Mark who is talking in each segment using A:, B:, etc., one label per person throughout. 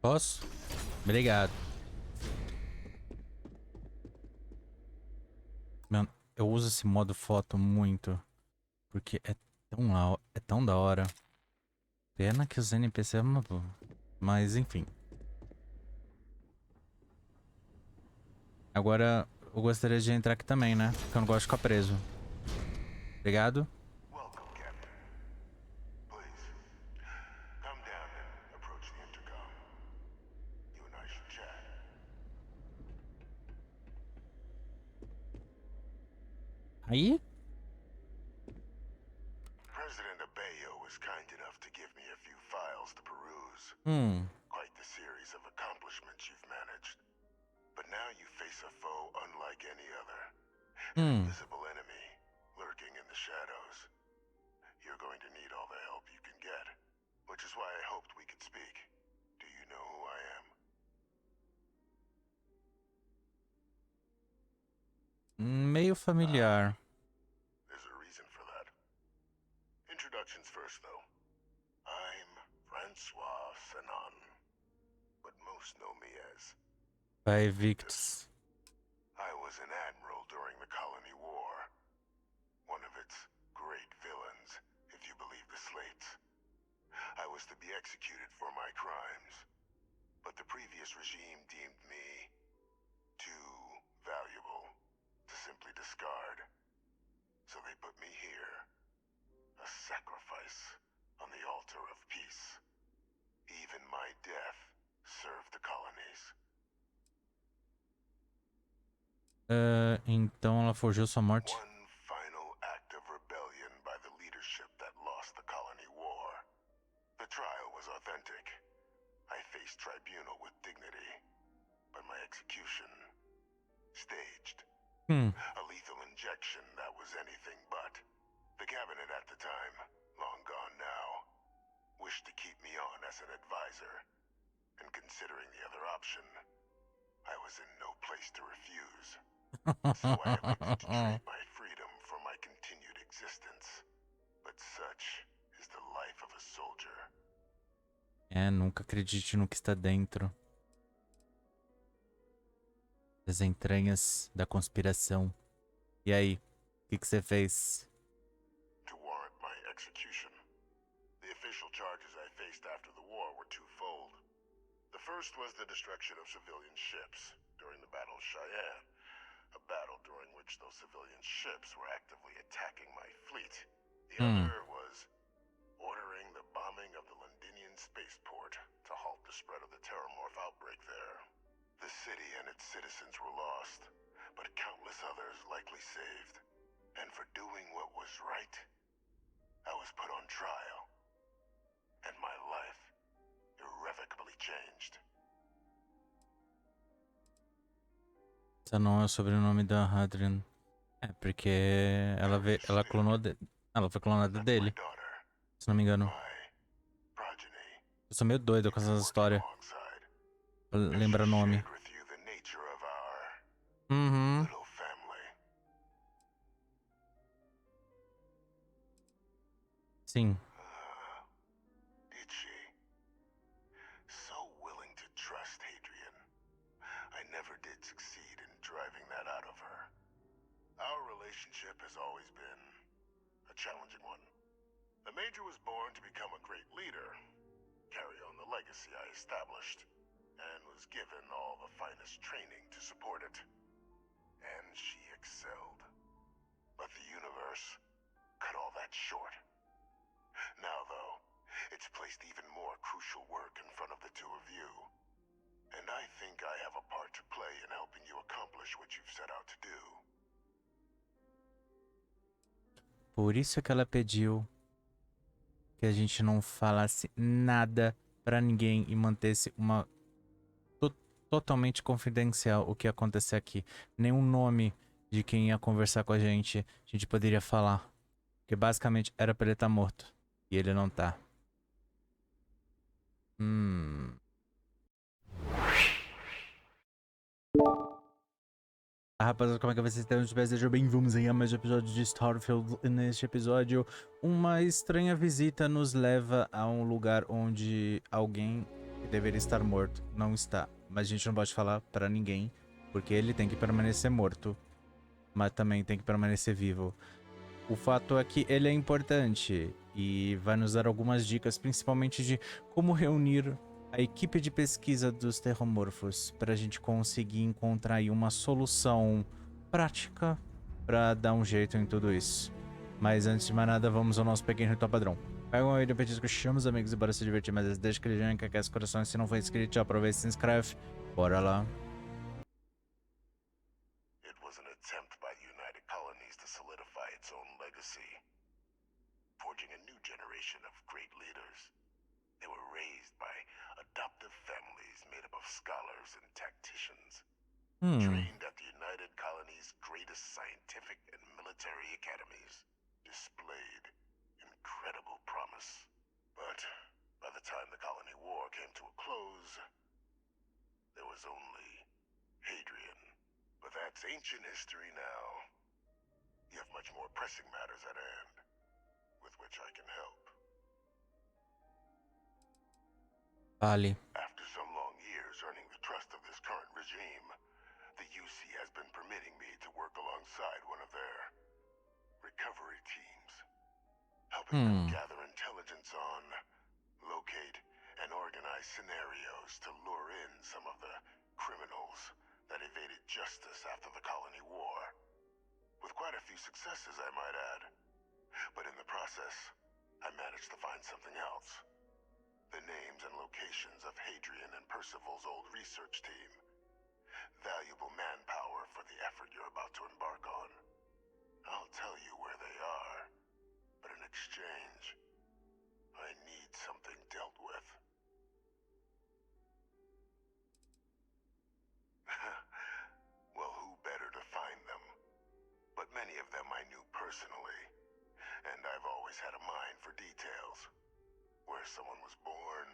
A: Posso? Obrigado. Mano, eu uso esse modo foto muito. Porque é tão da hora. Pena que os NPC é uma... Mas enfim. Agora eu gostaria de entrar aqui também, né? Porque eu não gosto de ficar preso. Obrigado.
B: Welcome, Captain. Please, come down and approach the intercom. You and I should chat.
A: Aí?
B: President Abeyo was kind enough to give me a few files to peruse.
A: Hum.
B: Quite the series of accomplishments you've managed. But now you face a foe unlike any other. An
A: Hum.
B: invisible enemy, lurking in the shadows. You're going to need all the help you can get. Which is why I hoped we could speak. Do you know who I am?
A: Meio familiar.
B: There's a reason for that. Introductions first, though. I'm Francois Sanon, but most know me as
A: Vai, Victus.
B: I was an admiral during the Colony War. One of its great villains, if you believe the slates. I was to be executed for my crimes, but the previous regime deemed me too valuable to simply discard. So they put me here, a sacrifice on the altar of peace. Even my death served the colonies.
A: Então ela forjou sua morte.
B: One final act of rebellion by the leadership that lost the colony war. The trial was authentic. I faced tribunal with dignity, but my execution staged. A lethal injection that was anything but. The cabinet at the time, long gone now, wished to keep me on as an advisor. And considering the other option, I was in no place to refuse. So I elected to trade my freedom for my continued existence. But such is the life of a soldier.
A: Nunca acredite no que está dentro das entranhas da conspiração. E aí, o que você fez?
B: To warrant my execution, the official charges I faced after the war were twofold. The first was the destruction of civilian ships during the Battle of Cheyenne, a battle during which those civilian ships were actively attacking my fleet. The other was ordering the bombing of the Londinian spaceport to halt the spread of the Terramorph outbreak there. The city and its citizens were lost, but countless others likely saved. And for doing what was right, I was put on trial. And my life irrevocably changed.
A: Esse não é o sobrenome da Hadrian. É, porque ela clonou ela foi clonada dele, se não me engano. Eu sou meio doido com essas histórias. Lembra o nome. Uhum. Sim.
B: Did she? So willing to trust Hadrian. I never did succeed in driving that out of her. Our relationship has always been a challenging one. The Major was born to become a great leader, carry on the legacy I established, and was given all the finest training to support it. And she excelled. But the universe cut all that short. Now, though, it's placed even more crucial work in front of the two of you. And I think I have a part to play in helping you accomplish what you've set out to do.
A: Por isso que ela pediu que a gente não falasse nada pra ninguém e mantesse uma totalmente confidencial o que ia acontecer aqui. Nenhum nome de quem ia conversar com a gente poderia falar. Porque basicamente era pra ele estar morto. E ele não tá. Rapaziada, como é que vocês estão? Sejam bem-vindos a mais um episódio de Starfield. Neste episódio, uma estranha visita nos leva a um lugar onde alguém que deveria estar morto não está. Mas a gente não pode falar pra ninguém, porque ele tem que permanecer morto, mas também tem que permanecer vivo. O fato é que ele é importante e vai nos dar algumas dicas, principalmente de como reunir a equipe de pesquisa dos terramorfos para a gente conseguir encontrar aí uma solução prática para dar um jeito em tudo isso. Mas antes de mais nada, vamos ao nosso pequeno ritual padrão. Pega um aí do petisco, chama os amigos e bora se divertir, mas deixa aquele joinha que aquece o coração. Se não for inscrito, já aproveita e se inscreve. Bora lá.
B: It was an attempt by the United Colonies to solidify its own legacy, forging a new generation of great leaders. They were raised by adoptive families made up of scholars and tacticians, trained at the United Colonies' greatest scientific and military academies, displayed incredible promise. But by the time the colony war came to a close, there was only Hadrian. But that's ancient history now. You have much more pressing matters at hand, with which I can help.
A: Vale.
B: After some long years earning the trust of this current regime, the UC has been permitting me to work alongside one of their recovery teams, helping them gather intelligence on, locate, and organize scenarios to lure in some of the criminals that evaded justice after the colony war. With quite a few successes, I might add. But in the process, I managed to find something else. The names and locations of Hadrian and Percival's old research team. Valuable manpower for the effort you're about to embark on. I'll tell you where they are, but in exchange, I need something dealt with. Well, who better to find them? But many of them I knew personally, and I've always had a mind for details. Where someone was born,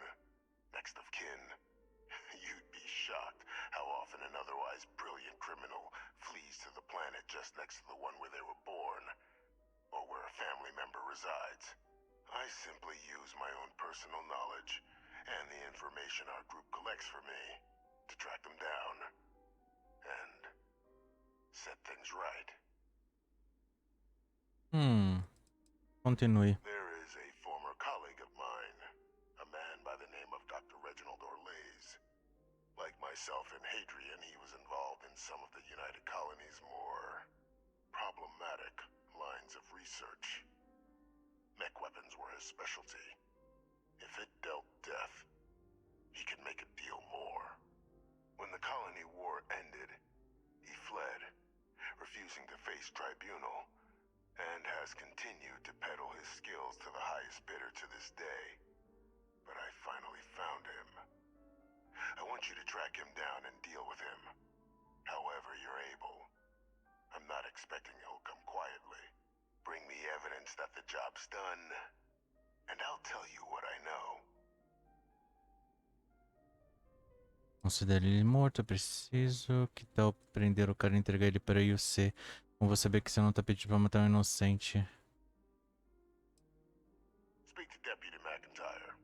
B: next of kin. You'd be shocked how often an otherwise brilliant criminal flees to the planet just next to the one where they were born, or where a family member resides. I simply use my own personal knowledge and the information our group collects for me to track them down and set things right.
A: Continue.
B: There is a former colleague of mine, a man by the name of Dr. Reginald Orlays. Like myself and Hadrian, he was involved in some of the United Colonies' more problematic lines of research. Mech weapons were his specialty. If it dealt death, he could make a deal more. When the colony war ended, he fled, refusing to face tribunal, and has continued to peddle his skills to the highest bidder to this day. But I finally found him. I want you to track him down and deal with him, however you're able. I'm not expecting he'll come quietly. Bring me evidence that the job's done, and I'll tell you what I know.
A: Considere ele morto, é preciso. Que tal prender o cara e entregar ele para IUC? Como vou saber que você não tá pedindo pra matar um inocente?
B: Speak to Deputy McIntyre.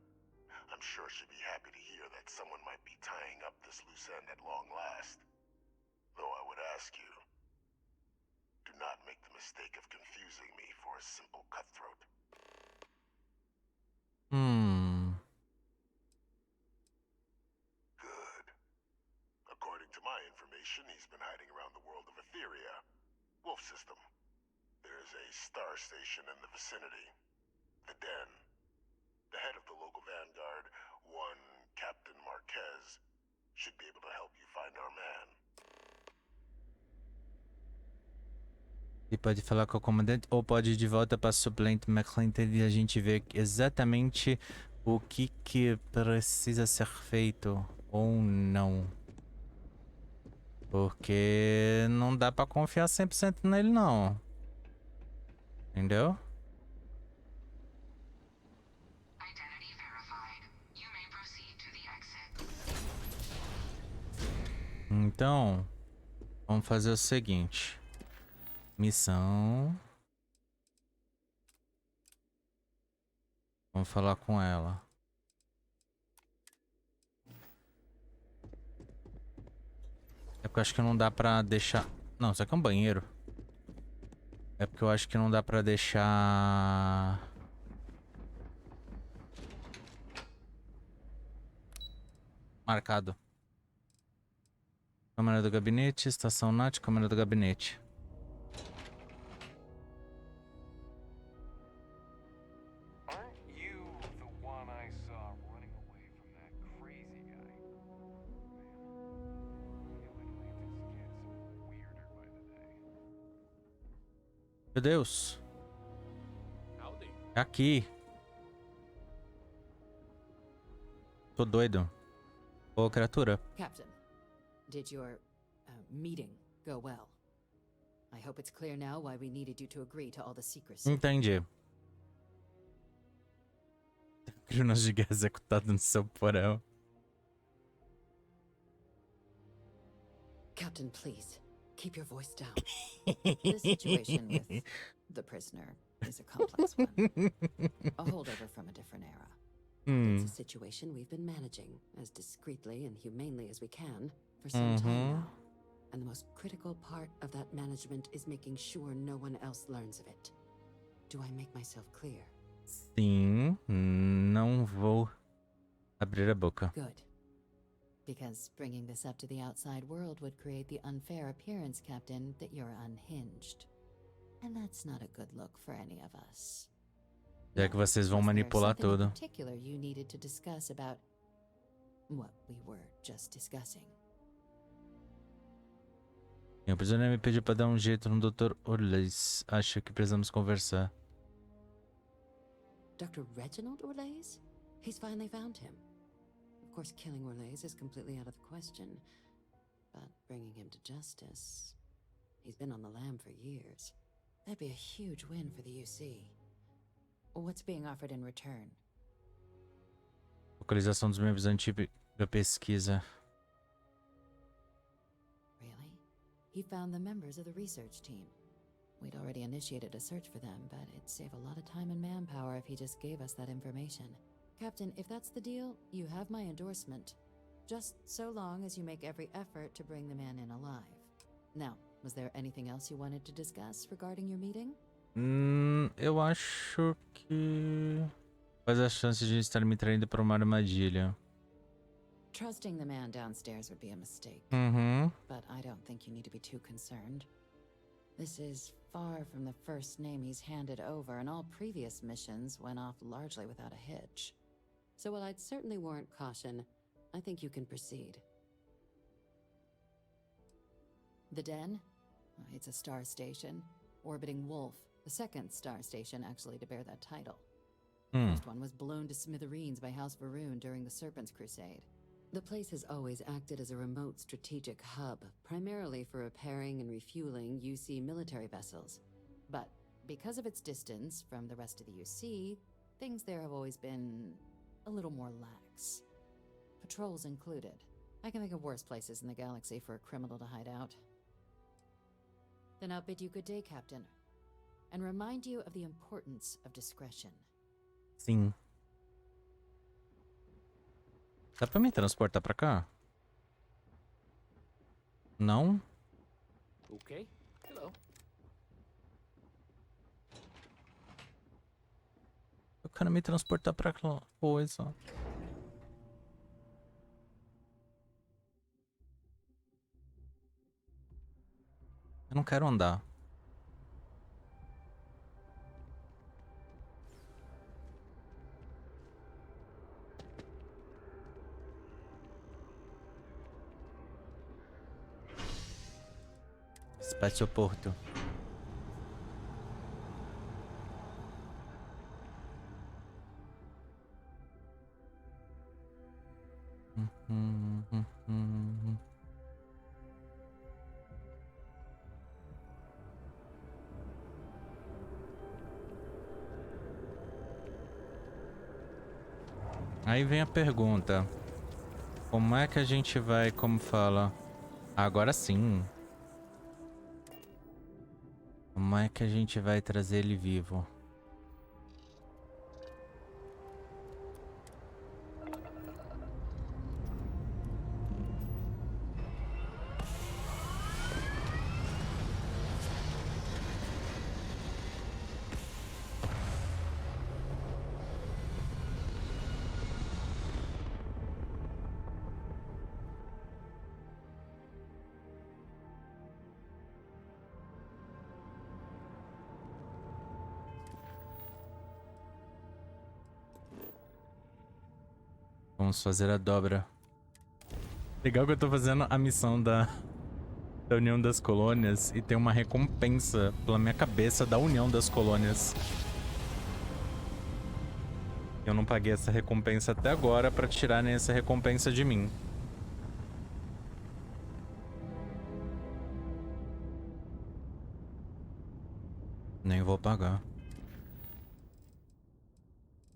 B: I'm sure she'd be happy to hear that someone might be tying up this loose end at long last. Though I would ask you, do not make the mistake of confusing me for a simple cutthroat. Good. According to my information, he's been hiding around the world of Etheria. Wolf system. There's a star station in the vicinity. The Den. The head of the local vanguard, one Captain Marquez, should be able to help you find our man.
A: Ele pode falar com o comandante ou pode ir de volta para suplente McClinton e a gente vê exatamente o que precisa ser feito ou não. Porque não dá pra confiar 100% nele não. Entendeu? Então, Vamos fazer o seguinte. Missão. Vamos falar com ela. É porque eu acho que não dá pra deixar... Não, isso aqui é um banheiro. É porque eu acho que não dá pra deixar... marcado. Câmera do gabinete, estação NAT, câmera do gabinete. Meu Deus. É aqui. Tô doido. Ô, criatura.
C: Captain, did your meeting go well? I hope it's clear now why we needed you to agree to all the secrecy.
A: Entendi. Crinas de guerra executado no seu porão.
C: Captain, please, keep your voice down. The situation with the prisoner is a complex one. A holdover from a different era. It's a situation we've been managing as discreetly and humanely as we can for some time now. And the most critical part of that management is making sure no one else learns of it. Do I make myself clear?
A: Sim, não vou abrir a boca.
C: Good. Because bringing this up to the outside world would create the unfair appearance, Captain, that you're unhinged. And that's not a good look for any of us.
A: Já que vocês vão manipular tudo.
C: In particular, you needed to discuss about what we were just discussing.
A: O prisioneiro me pediu para dar um jeito no Dr. Orleis. Acho que precisamos conversar.
C: Dr. Reginald Orleis? He's finally found him. Of course, killing Orleis is completely out of the question. But bringing him to justice... He's been on the lam for years. That'd be a huge win for the UC. What's being offered in return?
A: Localização dos membros da antiga pesquisa.
C: Really? He found the members of the research team. We'd already initiated a search for them, but it'd save a lot of time and manpower if he just gave us that information. Captain, if that's the deal, you have my endorsement. Just so long as you make every effort to bring the man in alive. Now, was there anything else you wanted to discuss regarding your meeting?
A: Eu acho que... Quais as chances de estar me traindo para uma armadilha?
C: Trusting the man downstairs would be a mistake. But I don't think you need to be too concerned. This is far from the first name he's handed over, and all previous missions went off largely without a hitch. So while I'd certainly warrant caution, I think you can proceed. The Den? It's a star station. Orbiting Wolf, the second star station actually to bear that title. The first one was blown to smithereens by House Varun during the Serpent's Crusade. The place has always acted as a remote strategic hub, primarily for repairing and refueling UC military vessels. But because of its distance from the rest of the UC, things there have always been a little more lax. Patrols included. I can think of worse places in the galaxy for a criminal to hide out. Then I'll bid you good day, Captain, and remind you of the importance of discretion.
A: Sim. Dá pra me transportar pra cá? Não?
D: Okay. Hello.
A: Eu quero me transportar pra aquela coisa. Eu não quero andar. Espacioporto. Aí vem a pergunta. Como é que a gente vai, como fala? Agora sim. Como é que a gente vai trazer ele vivo? Vamos fazer a dobra. Legal que eu tô fazendo a missão da União das Colônias e tem uma recompensa pela minha cabeça da União das Colônias. Eu não paguei essa recompensa até agora pra tirarem essa recompensa de mim. Nem vou pagar.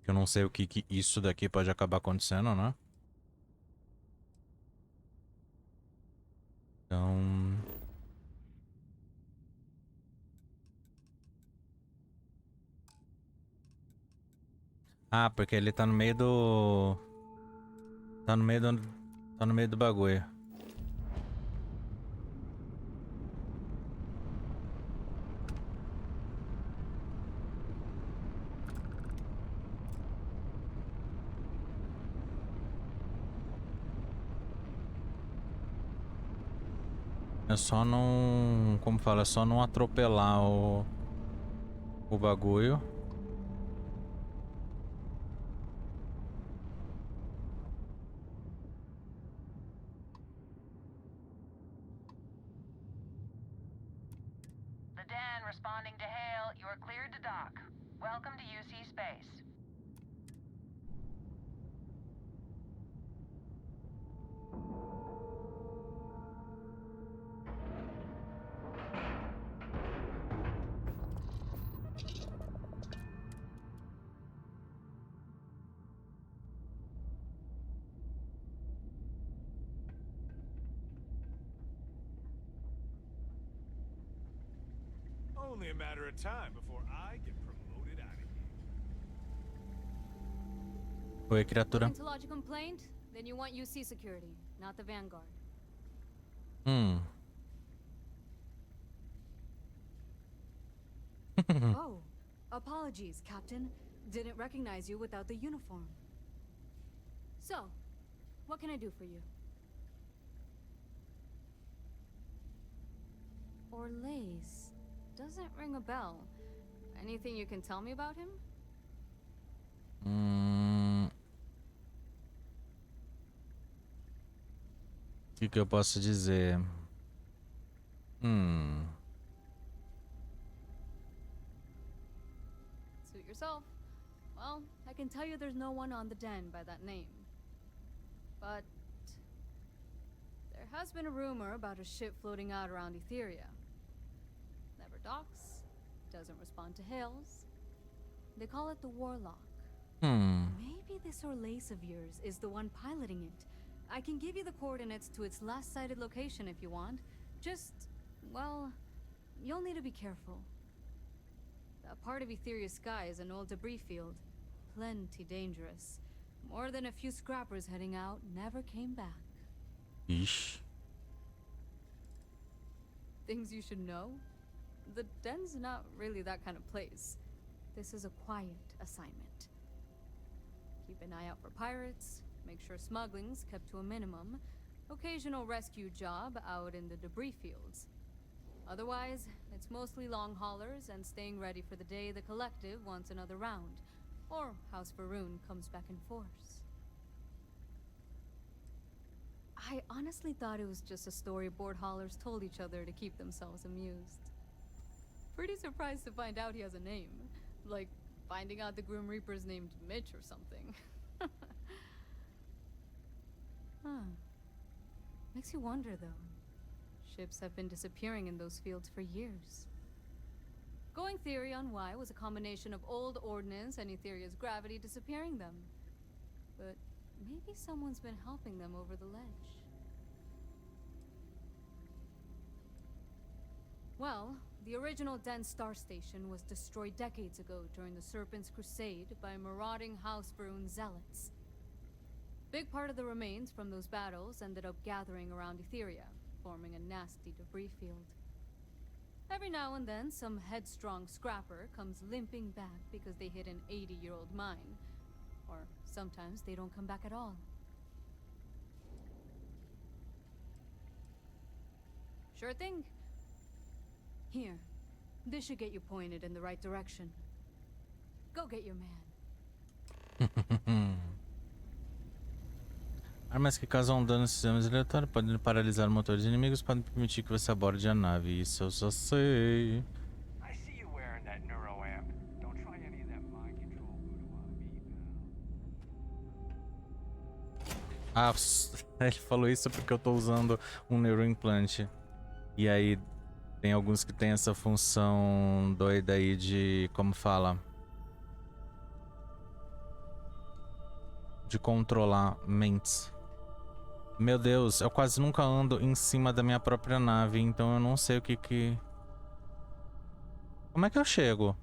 A: Eu não sei o que isso daqui pode acabar acontecendo, né? Então... Ah, porque ele tá no meio do... Tá no meio do... Tá no meio do bagulho. É só não... Como fala? É só não atropelar o bagulho.
E: The Den responding to hail. You are cleared to dock. Welcome to UC space.
F: Only a matter of time before I get promoted out of here.
A: Oi, criatura.
G: Going to lodge a complaint? Then you want UC security, not the Vanguard. Oh, apologies, Captain. Didn't recognize you without the uniform. So, what can I do for you? Orlaise. Doesn't ring a bell. Anything you can tell me about him?
A: O que eu posso dizer?
G: Suit yourself. Well, I can tell you there's no one on the Den by that name. But there has been a rumor about a ship floating out around Etheria. Never docks, doesn't respond to hails. They call it the Warlock. Maybe this Orlaise of yours is the one piloting it. I can give you the coordinates to its last sighted location if you want. Just, well, you'll need to be careful. That part of Etheria's sky is an old debris field. Plenty dangerous. More than a few scrappers heading out never came back.
A: Ixi.
G: Things you should know? The Den's not really that kind of place. This is a quiet assignment. Keep an eye out for pirates, make sure smuggling's kept to a minimum, occasional rescue job out in the debris fields. Otherwise, it's mostly long haulers and staying ready for the day the Collective wants another round, or House Varun comes back in force. I honestly thought it was just a story board haulers told each other to keep themselves amused. Pretty surprised to find out he has a name. Like, finding out the Grim Reaper's named Mitch or something. Makes you wonder, though. Ships have been disappearing in those fields for years. Going theory on why was a combination of old ordnance and Etheria's gravity disappearing them. But maybe someone's been helping them over the ledge. Well, The original Den Star Station was destroyed decades ago during the Serpent's Crusade by marauding House Varun zealots. Big part of the remains from those battles ended up gathering around Etheria, forming a nasty debris field. Every now and then, some headstrong scrapper comes limping back because they hit an 80-year-old mine. Or sometimes they don't come back at all. Sure thing. Here, this should get you pointed in the right direction. Go get your man.
A: Armas que causam dano nos sistemas aleatórios podem paralisar motores inimigos, podem permitir que você aborde a nave. Isso eu só sei.
F: I see you wearing that neuroamp. Don't try any of that mind control voodoo on me,
A: Ah, ele falou isso porque eu tô usando um neuroimplante. E aí tem alguns que tem essa função doida aí de, como fala? De controlar mentes. Meu Deus, eu quase nunca ando em cima da minha própria nave, então eu não sei o que... Como é que eu chego?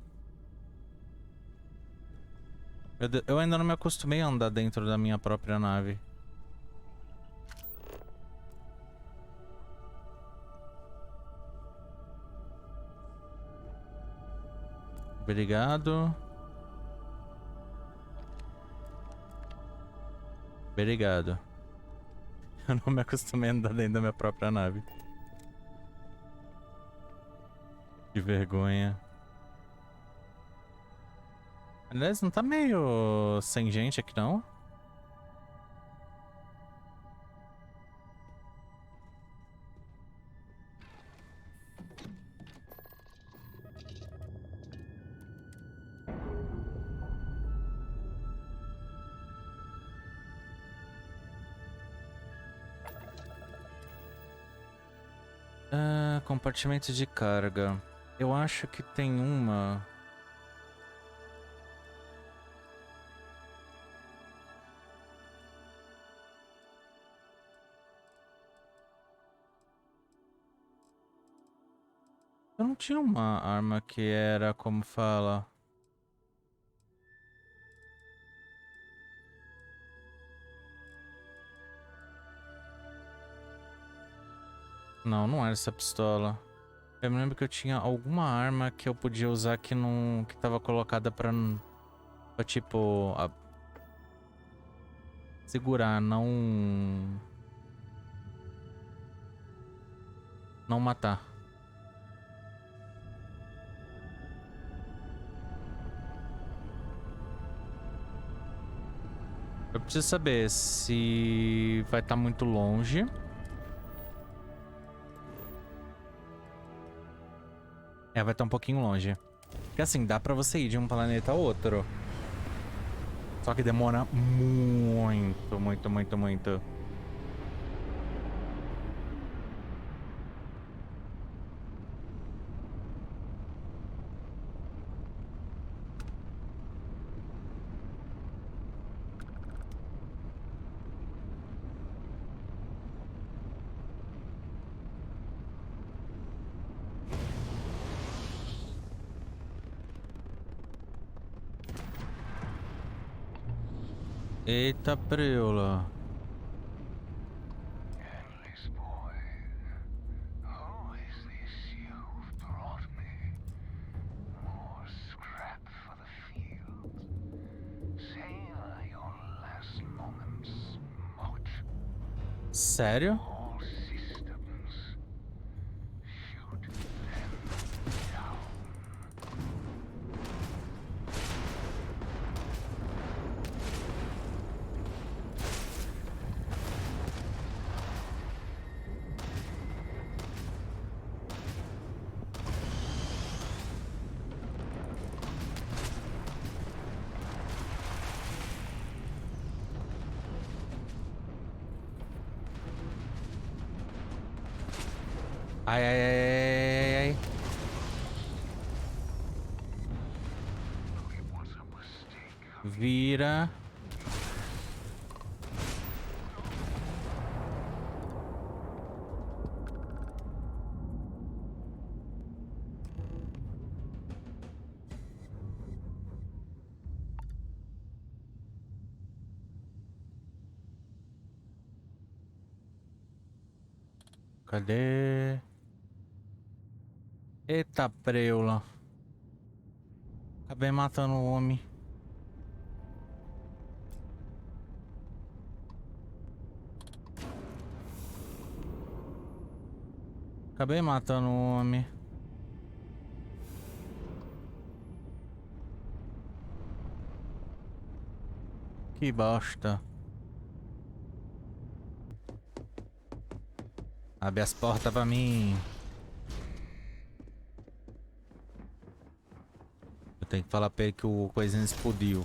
A: Meu Deus, eu ainda não me acostumei a andar dentro da minha própria nave. Obrigado. Obrigado. Eu não me acostumei a andar dentro da minha própria nave. Que vergonha. Aliás, não tá meio sem gente aqui, não? Compartimento de carga. Eu acho que tem uma... Eu não tinha uma arma que era, como fala... Não, não era essa pistola. Eu me lembro que eu tinha alguma arma que eu podia usar que não... que tava colocada pra tipo... segurar, não... não matar. Eu preciso saber se vai estar muito longe. É, vai estar um pouquinho longe. Porque assim, dá pra você ir de um planeta a outro. Só que demora muito, muito, muito, muito. Eita preula.
B: Endless boy, who is this you've brought me? More scrap for the field. Savor your last moments, moat.
A: Sério?
B: All systems. Shoot them down.
A: Ai, ai, ai, ai, ai.
B: It was a mistake.
A: Vira. Cadê? Eita preula. Acabei matando o homem. Acabei matando o homem. Que bosta. Abre as portas pra mim. Eu tenho que falar pra ele que o coisinha explodiu.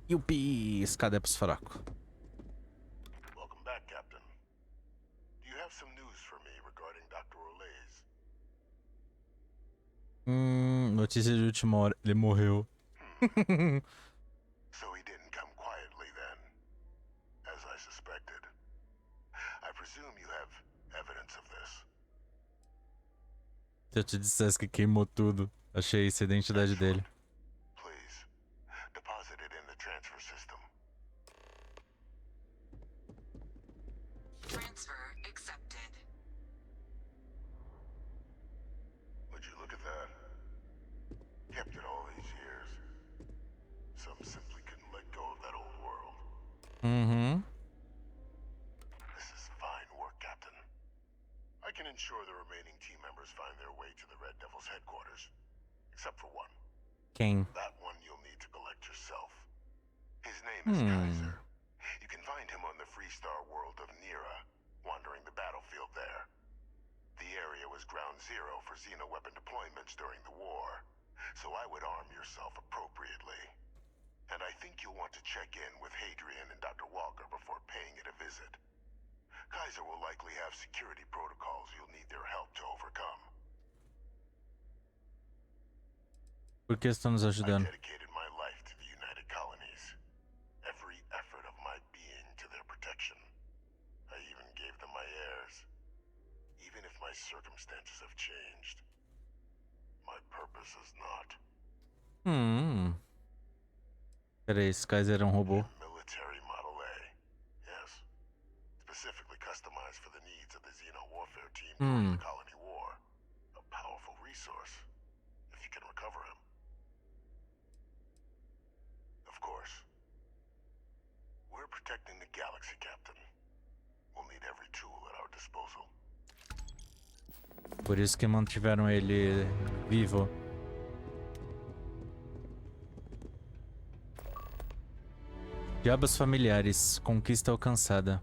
A: E o pis, cadê pros fracos?
B: Welcome back, Captain. Do you have some news for me regarding Dr. Olays?
A: Notícia de última hora. Ele morreu.
B: So he didn't come quietly then, as I suspected. I presume you have evidence of this.
A: Se eu te dissesse que queimou tudo, achei essa a identidade dele.
B: Please, deposit it in the transfer system.
E: Transfer accepted.
B: Would you look at that? Kept it all these years. Some simply couldn't let go of that old world.
A: Uhum.
B: This is fine work, Captain. I can ensure the remaining team members find their way to the Red Devil's headquarters. Except for one.
A: Quem?
B: That one you'll need to collect yourself. His name is Kaiser. You can find him on the Freestar world of Nira, wandering the battlefield there. The area was ground zero for xeno-weapon deployments during the war, so I would arm yourself appropriately. And I think you'll want to check in with Hadrian and Dr. Walker before paying it a visit. Kaiser will likely have security protocols you'll need their help to overcome.
A: Por que estão nos
B: I
A: ajudando?
B: dedicated my life to the United Colonies. Every effort of my being to their protection. I even gave them my heirs. Even if my circumstances have changed, my purpose is not.
A: Peraí, esse Kaiser é um robô.
B: Military Model A. Yes. Specifically customized for the needs of the Xeno warfare team during the Colony War. A powerful resource, if you can recover him. Of course. We're protecting the galaxy, Captain. We'll need every tool at our disposal.
A: Por isso que mantiveram ele vivo. Diabos familiares. Conquista alcançada.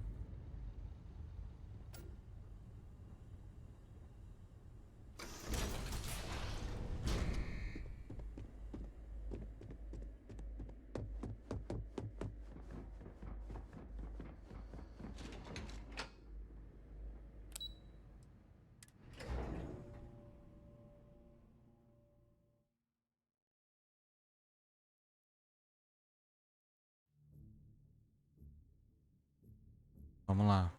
A: Vamos lá.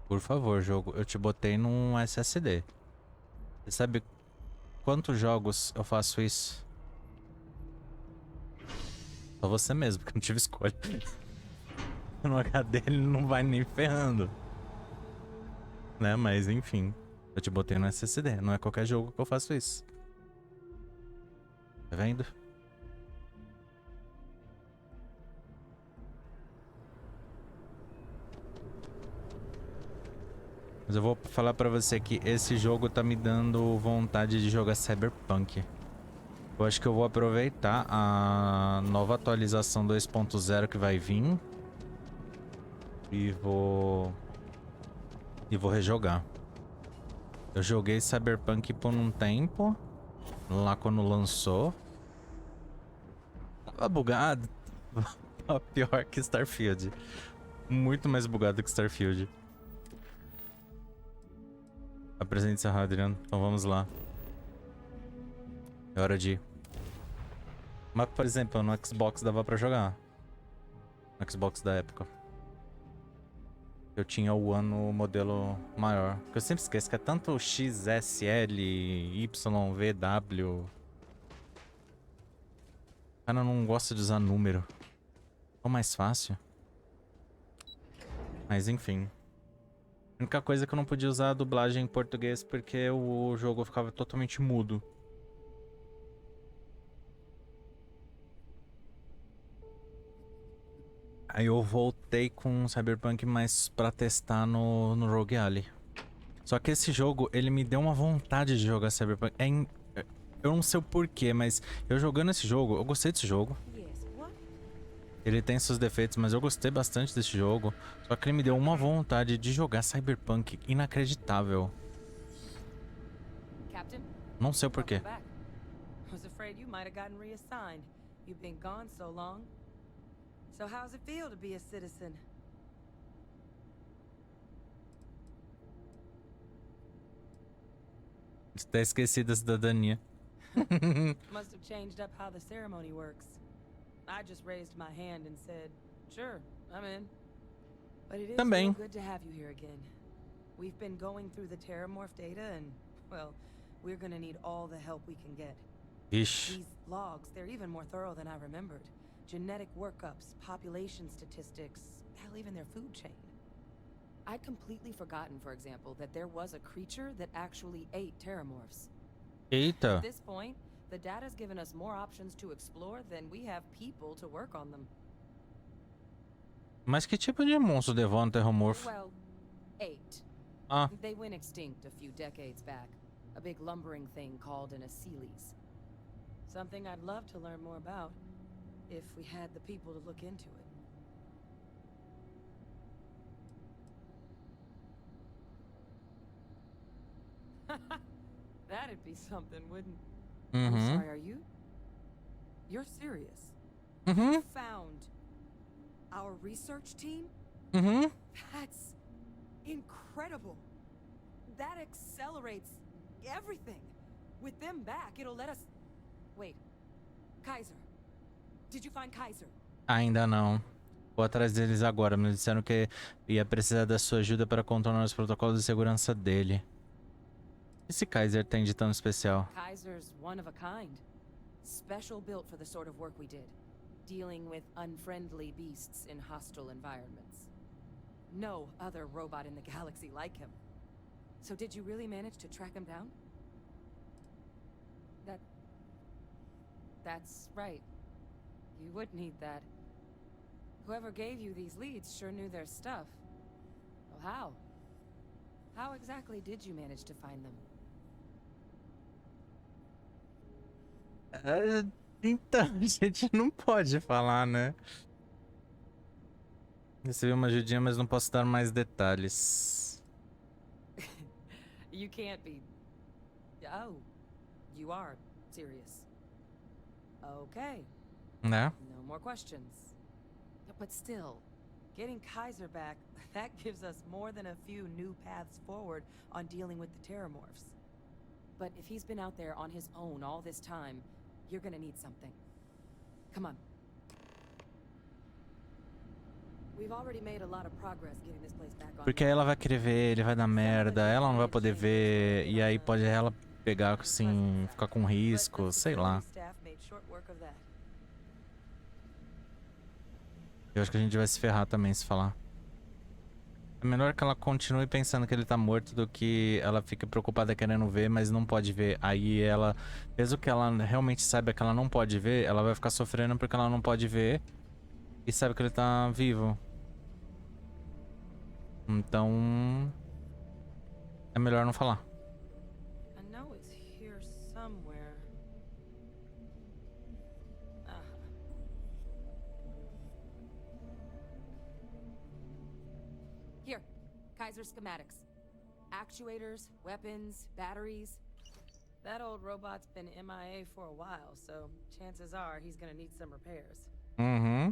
A: Por favor, jogo. Eu te botei num SSD. Você sabe quantos jogos eu faço isso? Só você mesmo, porque eu não tive escolha. No HD ele não vai nem ferrando. Né, mas enfim. Eu te botei no SSD. Não é qualquer jogo que eu faço isso. Tá vendo? Mas eu vou falar pra você que esse jogo tá me dando vontade de jogar Cyberpunk. Eu acho que eu vou aproveitar a nova atualização 2.0 que vai vir. E vou rejogar. Eu joguei Cyberpunk por um tempo. Lá quando lançou. Tava bugado. Tava pior que Starfield. Muito mais bugado que Starfield. Apresente-se, Adriano. Então vamos lá. É hora de ir. Mas, por exemplo, no Xbox dava pra jogar. No Xbox da época. Eu tinha o One no modelo maior. Que eu sempre esqueço que é tanto XSL, YVW. cara não gosta de usar número. É mais fácil. Mas enfim. A única coisa é que eu não podia usar a dublagem em português porque o jogo ficava totalmente mudo. Aí eu voltei com Cyberpunk, mas pra testar no Rogue Alley. Só que esse jogo, ele me deu uma vontade de jogar Cyberpunk. Eu não sei o porquê, mas eu jogando esse jogo, eu gostei desse jogo. Ele tem seus defeitos, mas eu gostei bastante desse jogo. Só que ele me deu uma vontade de jogar Cyberpunk inacreditável.
H: Captain,
A: Não sei o porquê.
H: welcome back. Was afraid you might have gotten reassigned. You've been gone so long. So how's it feel to be a citizen?
A: Você tá esquecido da cidadania.
H: Must have changed up how the ceremony works. I just raised my hand and said, sure, I'm in. But it is
A: Também.
H: real good to have you here again. We've been going through the Terramorph data and, well, we're gonna need all the help we can get.
A: Ixi.
H: These logs, they're even more thorough than I remembered. Genetic workups, population statistics, hell, even their food chain. I'd completely forgotten, for example, that there was a creature that actually ate Terramorphs.
A: Eita.
H: At this point, the data's given us more options to explore than we have people to work on them.
A: Mas que tipo de monstro devora um terromorfo?
H: Well, 8.
A: Ah.
H: They went extinct a few decades back. A big lumbering thing called an Aceles. Something I'd love to learn more about, if we had the people to look into it. That'd be something, wouldn't? I'm sorry, are you? You're serious? You found our research team? That's incredible. That accelerates everything. With them back, it'll let us... Wait. Kaiser. Did you find Kaiser?
A: Ainda não. Vou atrás deles agora, mas disseram que ia precisar da sua ajuda para contornar os protocolos de segurança dele. Esse Kaiser tem de tão especial?
H: Kaiser's one of a kind. Special built for the sort of work we did. Dealing with unfriendly beasts in hostile environments. No other robot in the galaxy like him. So did you really manage to track him down? That's right. You would need that. Whoever gave you these leads sure knew their stuff. Well, how? How exactly did you manage to find them?
A: Então, a gente não pode falar, né? Recebi uma ajudinha, mas não posso dar mais detalhes.
H: You can't be... Oh, you are serious. Okay.
A: Né?
H: No more questions. But still, getting Kaiser back, that gives us more than a few new paths forward on dealing with the Terramorphs. But if he's been out there on his own all this time, you're gonna need something. Come on. We've already made a lot of progress getting this place back on.
A: Porque aí ela vai querer ver, ele vai dar merda, ela não vai poder ver, e aí pode ela pegar assim, ficar com risco, sei lá. Eu acho que a gente vai se ferrar também se falar. É melhor que ela continue pensando que ele tá morto do que ela fique preocupada querendo ver, mas não pode ver. Aí ela, mesmo que ela realmente saiba que ela não pode ver, ela vai ficar sofrendo porque ela não pode ver e sabe que ele tá vivo. Então, é melhor não falar.
H: I know it's here somewhere. Here, Kaiser schematics. Actuators, weapons, batteries. That old robot's been MIA for a while, so chances are he's gonna need some repairs.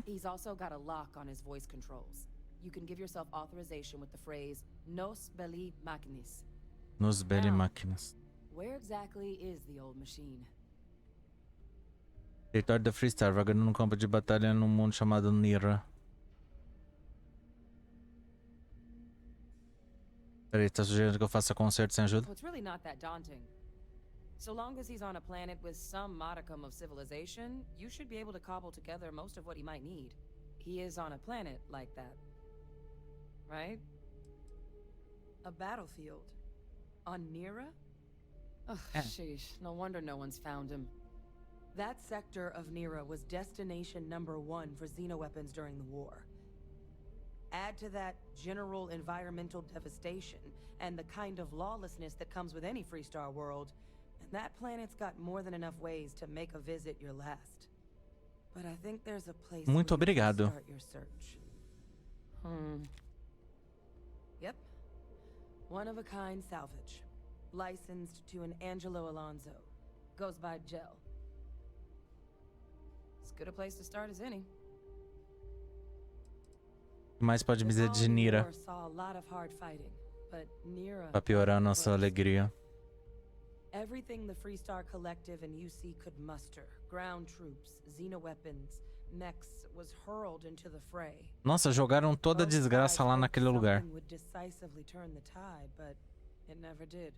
H: He's also got a lock on his voice controls. You can give yourself authorization with the phrase Nos belli machinis.
A: Nos belli máquinas.
H: Where exactly is the old machine?
A: Território da Freestar, vagando num campo de batalha num mundo chamado Nira. Peraí, tá sugerindo que eu faça concerto sem ajuda?
H: Well, it's really not that daunting. So long as he's on a planet with some modicum of civilization, you should be able to cobble together most of what he might need. He is on a planet like that, right? A battlefield. On Nira? Ugh, sheesh. No wonder no one's found him. That sector of Nira was destination #1 for xenoweapons during the war. Add to that general environmental devastation and the kind of lawlessness that comes with any Freestar world, and that planet's got more than enough ways to make a visit your last. But I think there's a place
A: Muito
H: where you can
A: obrigado.
H: start your search. Yep. One-of-a-kind salvage. Licensed to an Angelo Alonso. Goes by Gel. As good a place to start as any.
A: O que mais pode me dizer de Nira?
H: Saw a lot of hard fighting, but Nira
A: Pra piorar a nossa alegria.
H: everything the Freestar Collective and UC could muster, ground troops, xenoweapons, mechs, was hurled into the fray.
A: Nossa, jogaram toda a desgraça lá naquele lugar.
H: Something would decisively turn the tide, but it never did.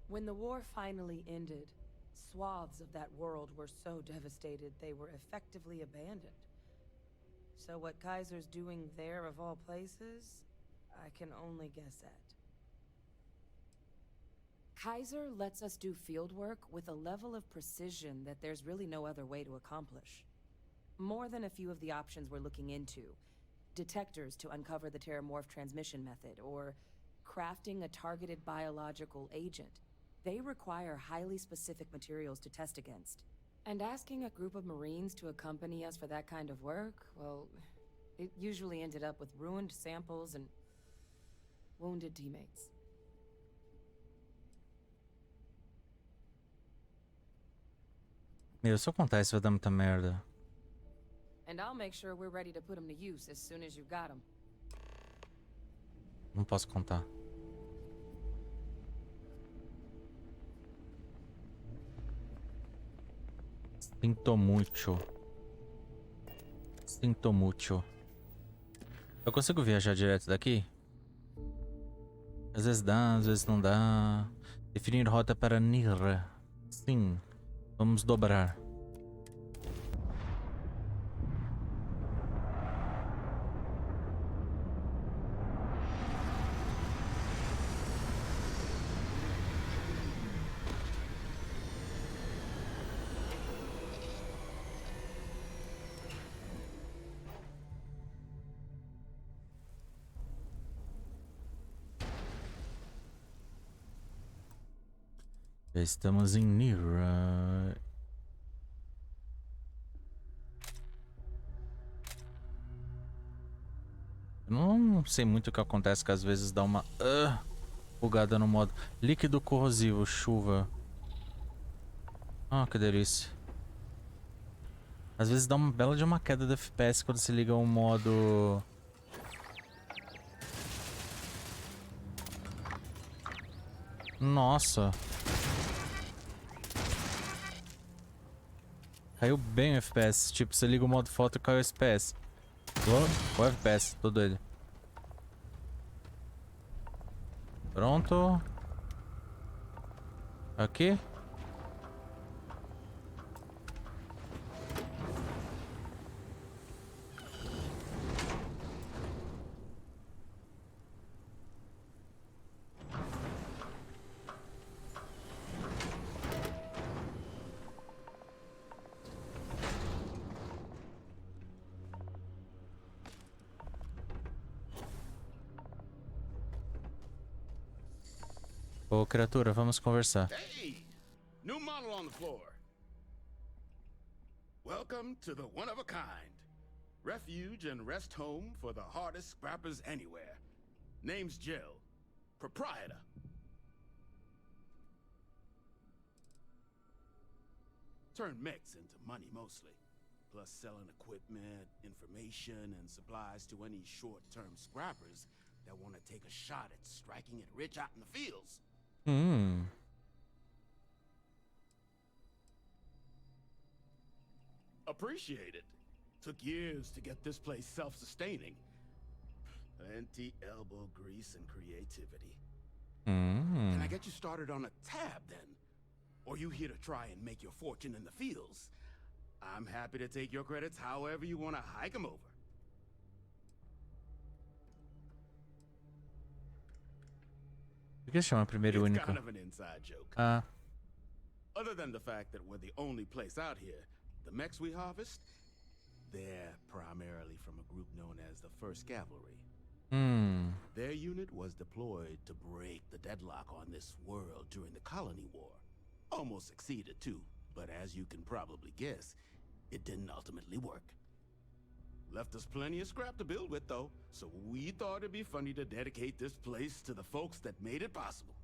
H: When the war finally ended, swaths of that world were so devastated they were effectively abandoned. So what Kaiser's doing there of all places, I can only guess at. Kaiser lets us do field work with a level of precision that there's really no other way to accomplish. More than a few of the options we're looking into. Detectors to uncover the Terramorph transmission method, or crafting a targeted biological agent. They require highly specific materials to test against. And asking a group of Marines to accompany us for that kind of work, well, it usually ended up with ruined samples and wounded teammates.
A: Meu, se eu contar isso vai dar muita merda.
H: And I'll make sure we're ready to put them to use as soon as you got them.
A: Não posso contar. Sinto muito. Sinto muito. Eu consigo viajar direto daqui? Às vezes dá, às vezes não dá. Definir rota para Nira. Sim. Vamos dobrar. Já estamos em Nira. Eu não sei muito o que acontece, que às vezes dá uma bugada no modo. Líquido corrosivo, chuva. Ah, que delícia. Às vezes dá uma bela de uma queda de FPS quando se liga o modo... Nossa. Caiu bem o FPS. Tipo, você liga o modo foto e caiu o FPS. O FPS, tô doido. Pronto. Aqui. Ô, criatura, vamos conversar.
B: Hey! New model on the floor. Welcome to the one-of-a-kind. Refuge and rest home for the hardest scrappers anywhere. Name's Jill. Proprietor. Turn mechs into money mostly. Plus selling equipment, information, and supplies to any short-term scrappers that want to take a shot at striking it rich out in the fields. Appreciate it. Took years to get this place self-sustaining. Plenty elbow grease and creativity. Can I get you started on a tab then?
I: or you here to try and make your fortune in the fields, I'm happy to take your credits however you want to hike them over.
A: Por que chama primeiro e
I: It's
A: único?
I: kind of an inside joke.
A: Ah,
I: Other than the fact that we're the only place out here, the mechs we harvest, they're primarily from a group known as the 1st Cavalry. Their unit was deployed to break the deadlock on this world during the Colony War. Almost succeeded too, but as you can probably guess, it didn't ultimately work. Left us plenty of scrap to build with though, so we thought it'd be funny to dedicate this place to the folks that made it possible.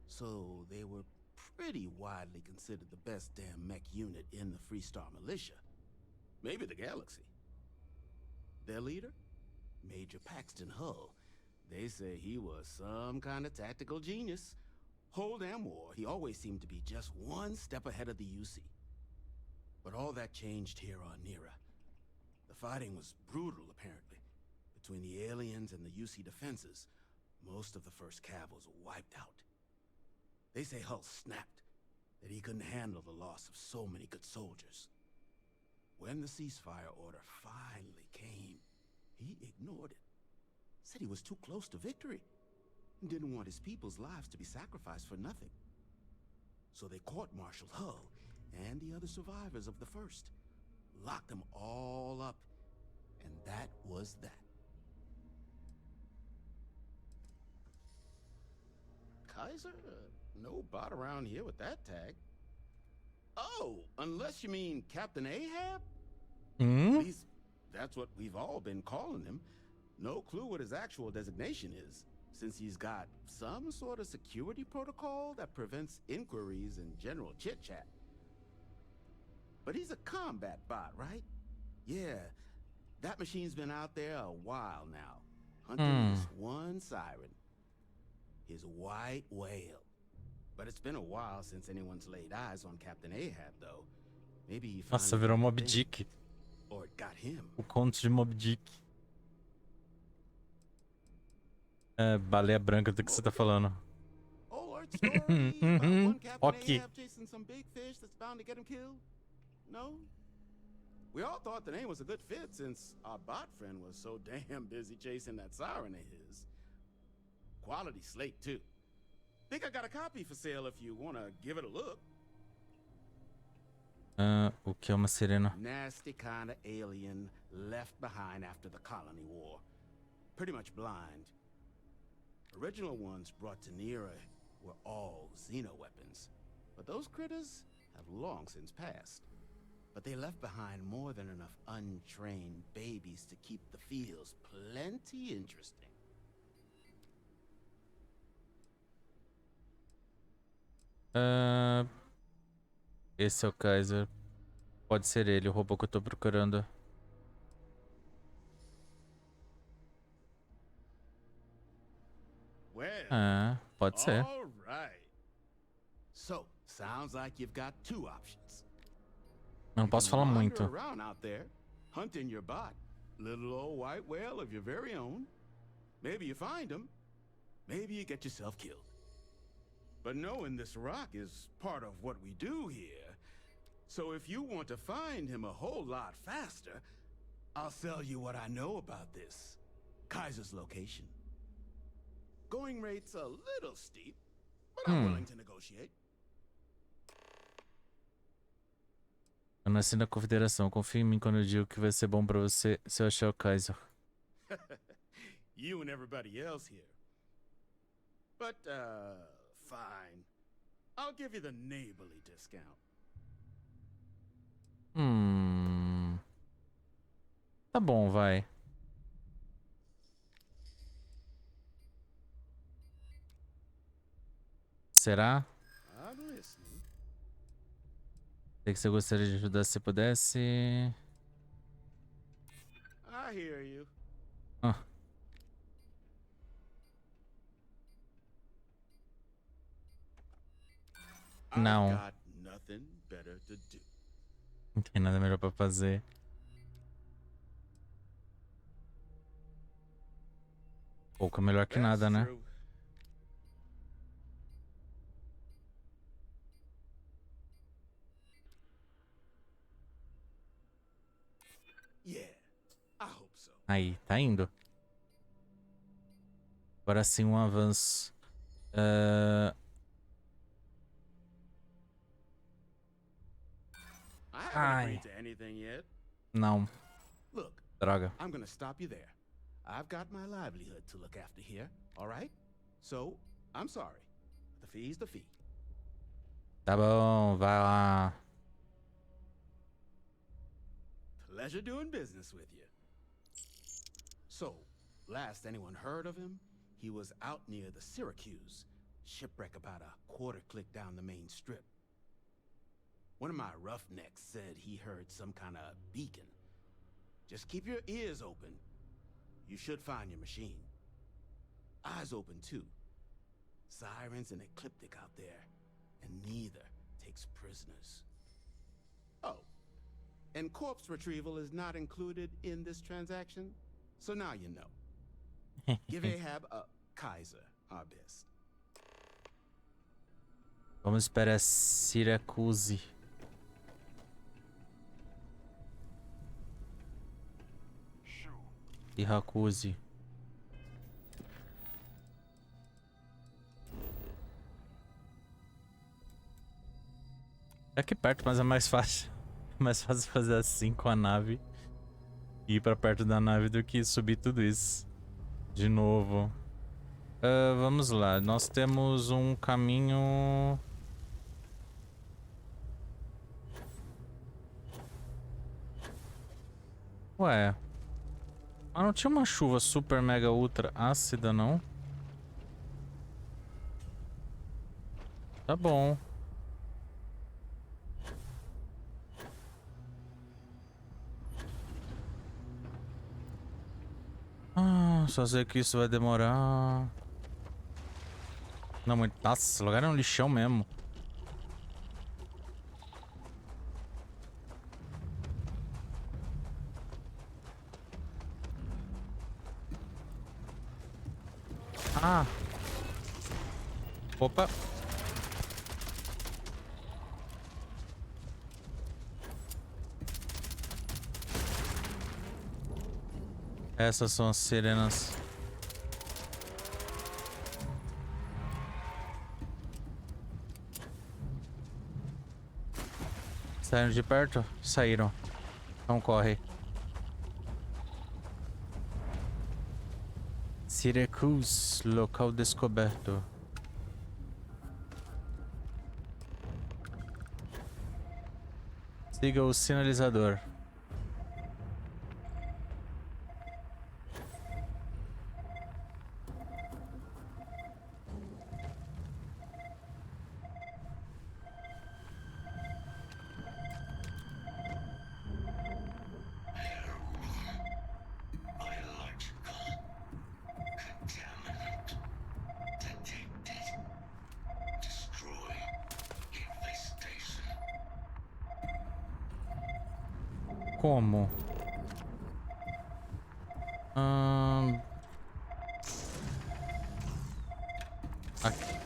I: So they were pretty widely considered the best damn mech unit in the Freestar Militia. Maybe the galaxy. Their leader? Major Paxton Hull. They say he was some kind of tactical genius. Whole damn war, he always seemed to be just one step ahead of the UC. But all that changed here on Nera. The fighting was brutal, apparently. Between the aliens and the UC defenses, most of the 1st Cav was wiped out. They say Hull snapped, that he couldn't handle the loss of so many good soldiers. When the ceasefire order finally came, he ignored it. Said he was too close to victory, and didn't want his people's lives to be sacrificed for nothing. So they court-martialed Hull and the other survivors of the 1st, locked them all up, and that was that. Kaiser? No bot around here with that tag. Oh, unless you mean Captain Ahab? At least that's what we've all been calling him. No clue what his actual designation is, since he's got some sort of security protocol that prevents inquiries and general chit-chat. But he's a combat bot, right? Yeah, that machine's been out there a while now, hunting this one siren. His white whale. But it's been a while since anyone's laid eyes on Captain Ahab, though. Maybe he
A: nossa,
I: finally
A: virou
I: got
A: Mob
I: the thing.
A: Dick.
I: Or it got him.
A: O conto de Mob Dick. É, baleia branca do que você tá falando.
I: Old story about one Captain
A: Ok.
I: Ahab chasing some big fish that's bound to get him killed? No? We all thought the name was a good fit since our bot friend was so damn busy chasing that siren of his. Quality slate, too. Think I got a copy for sale if you want to give it a look.
A: O que é uma sirena?
I: Nasty kind of alien left behind after the Colony War. Pretty much blind. Original ones brought to Nera were all xeno-weapons. But those critters have long since passed. But they left behind more than enough untrained babies to keep the fields plenty interesting.
A: Esse é o Kaiser. Pode ser ele, o robô que eu tô procurando.
I: Well,
A: pode ser.
I: all right. So, sounds like you've got two options.
A: Não posso falar
I: Wander
A: muito.
I: around out there, hunting your bot, little old white whale of your very own. Maybe you find him. Maybe you get yourself killed. But knowing this rock is part of what we do here. So if you want to find him a whole lot faster, I'll sell you what I know about this. Kaiser's location. Going rate's a little steep, but I'm willing to negotiate.
A: Eu nasci na Confederação. Confia em mim quando eu digo que vai ser bom pra você se eu achar o Kaiser.
I: You and everybody else here. But, fine. I'll give you the neighborly discount.
A: Tá bom, vai. Será?
I: I'm listening.
A: Sei que você gostaria de ajudar se pudesse.
I: I hear you.
A: Não.
I: I've got nothing better to do.
A: Não tem nada melhor pra fazer. Pouco é melhor que nada, né?
I: That's true.
A: Aí, tá indo. Agora sim, um avanço.
I: I haven't
A: Ai.
I: agreed to anything yet.
A: Não.
I: Look,
A: Droga.
I: I'm gonna stop you there. I've got my livelihood to look after here, all right? So, I'm sorry. The fee's the fee.
A: Tá bom, vai lá.
I: Pleasure doing business with you. So, last anyone heard of him, he was out near the Syracuse. Shipwreck about a quarter click down the main strip. One of my roughnecks said he heard some kind of beacon. Just keep your ears open. You should find your machine. Eyes open too. Sirens and ecliptic out there, and neither takes prisoners. Oh, and corpse retrieval is not included in this transaction, so now you know. Give Ahab a Kaiser our best.
A: Vamos para Syracuse. Syracuse. É aqui perto, mas é mais fácil. É mais fácil fazer assim com a nave. E ir pra perto da nave do que subir tudo isso. De novo. Vamos lá. Nós temos um caminho... Ué. Mas não tinha uma chuva super mega ultra ácida, não? Tá bom. Só sei que isso vai demorar. Não, muito. Nossa, esse lugar é um lixão mesmo. Ah. Opa. Essas são as sirenas. Saíram de perto? Saíram. Então corre. Syracuse, local descoberto. Siga o sinalizador. Como? Aqui.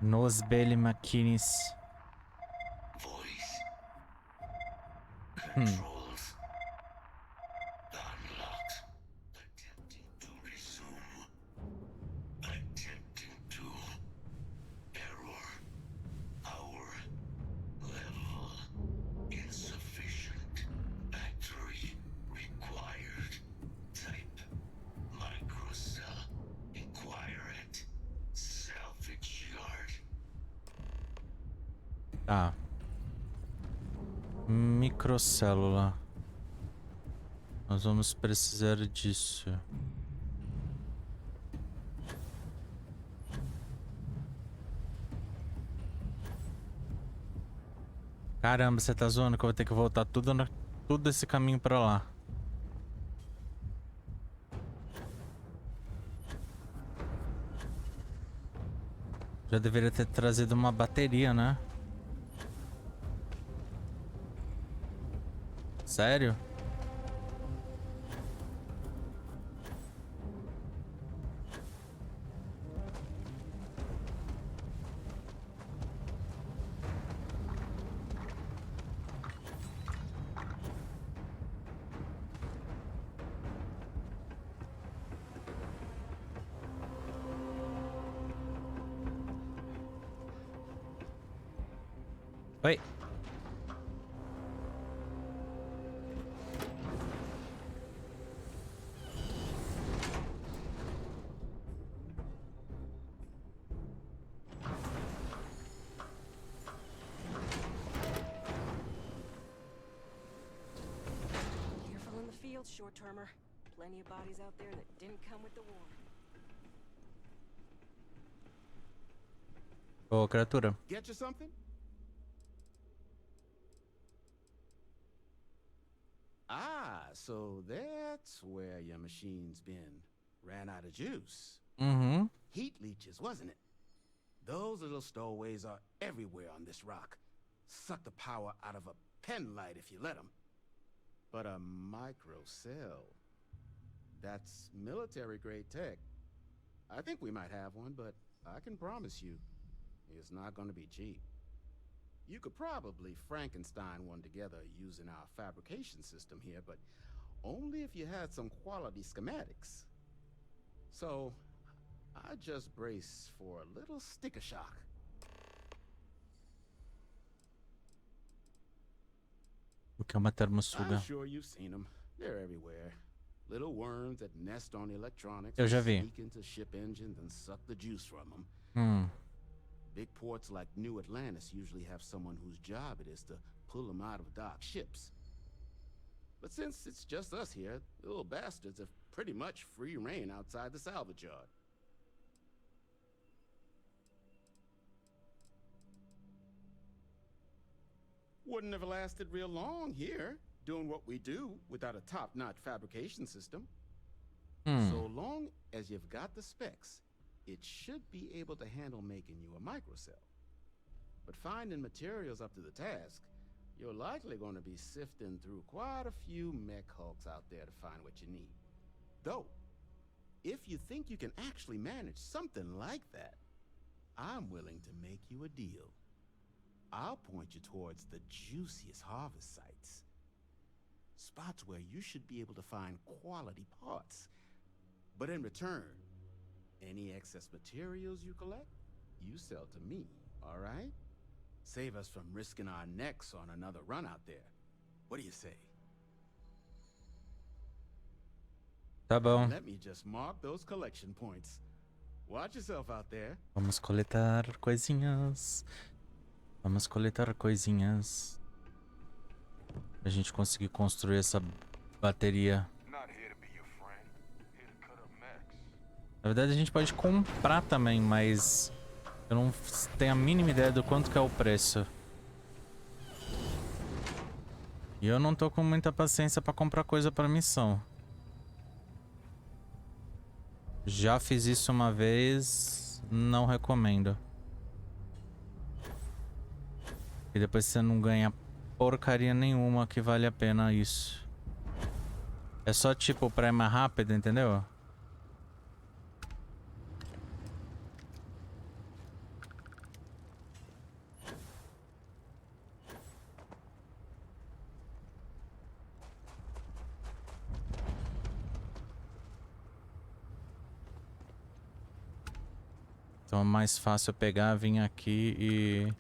A: Nos belli machinis. Tá. Microcélula. Nós vamos precisar disso. Caramba, você tá zoando que eu vou ter que voltar tudo esse caminho pra lá. Já deveria ter trazido uma bateria, né? Sério? Oi.
H: Careful in the field, short-termer. Plenty of bodies out there that didn't come with the war.
A: Ô, criatura.
I: Get you something? Ah, so that's where your machine's been. Ran out of juice.
A: Uhum.
I: Heat leeches, wasn't it? Those little stowaways are everywhere on this rock. Suck the power out of a pen light if you let them. But a microcell, that's military-grade tech. I think we might have one, but I can promise you, it's not going to be cheap. You could probably Frankenstein one together using our fabrication system here, but only if you had some quality schematics. So, I just brace for a little sticker shock.
A: O que é uma termosuga?
I: I'm sure you've seen them. They're everywhere. Little worms that nest on electronics,
A: Eu já vi.
I: sneak into ship engines and suck the juice from them. Big ports like New Atlantis usually have someone whose job it is to pull them out of docked ships. But since it's just us here, the little bastards have pretty much free reign outside the salvage yard. Wouldn't have lasted real long here, doing what we do without a top-notch fabrication system. So long as you've got the specs, it should be able to handle making you a microcell. But finding materials up to the task, you're likely going to be sifting through quite a few mech hulks out there to find what you need. Though, if you think you can actually manage something like that, I'm willing to make you a deal. I'll point you towards the juiciest harvest sites. Spots where you should be able to find quality parts. But in return, any excess materials you collect, you sell to me, all right? Save us from risking our necks on another run out there. What do you say?
A: Tá bom.
I: Let me just mark those collection points. Watch yourself out there.
A: Vamos coletar coisinhas. Vamos coletar coisinhas. Pra gente conseguir construir essa bateria. Na verdade a gente pode comprar também, mas eu não tenho a mínima ideia do quanto que é o preço. E eu não tô com muita paciência pra comprar coisa pra missão. Já fiz isso uma vez, não recomendo. E depois você não ganha porcaria nenhuma que vale a pena isso. É só tipo pra ir mais rápido, entendeu? Então é mais fácil pegar, vir aqui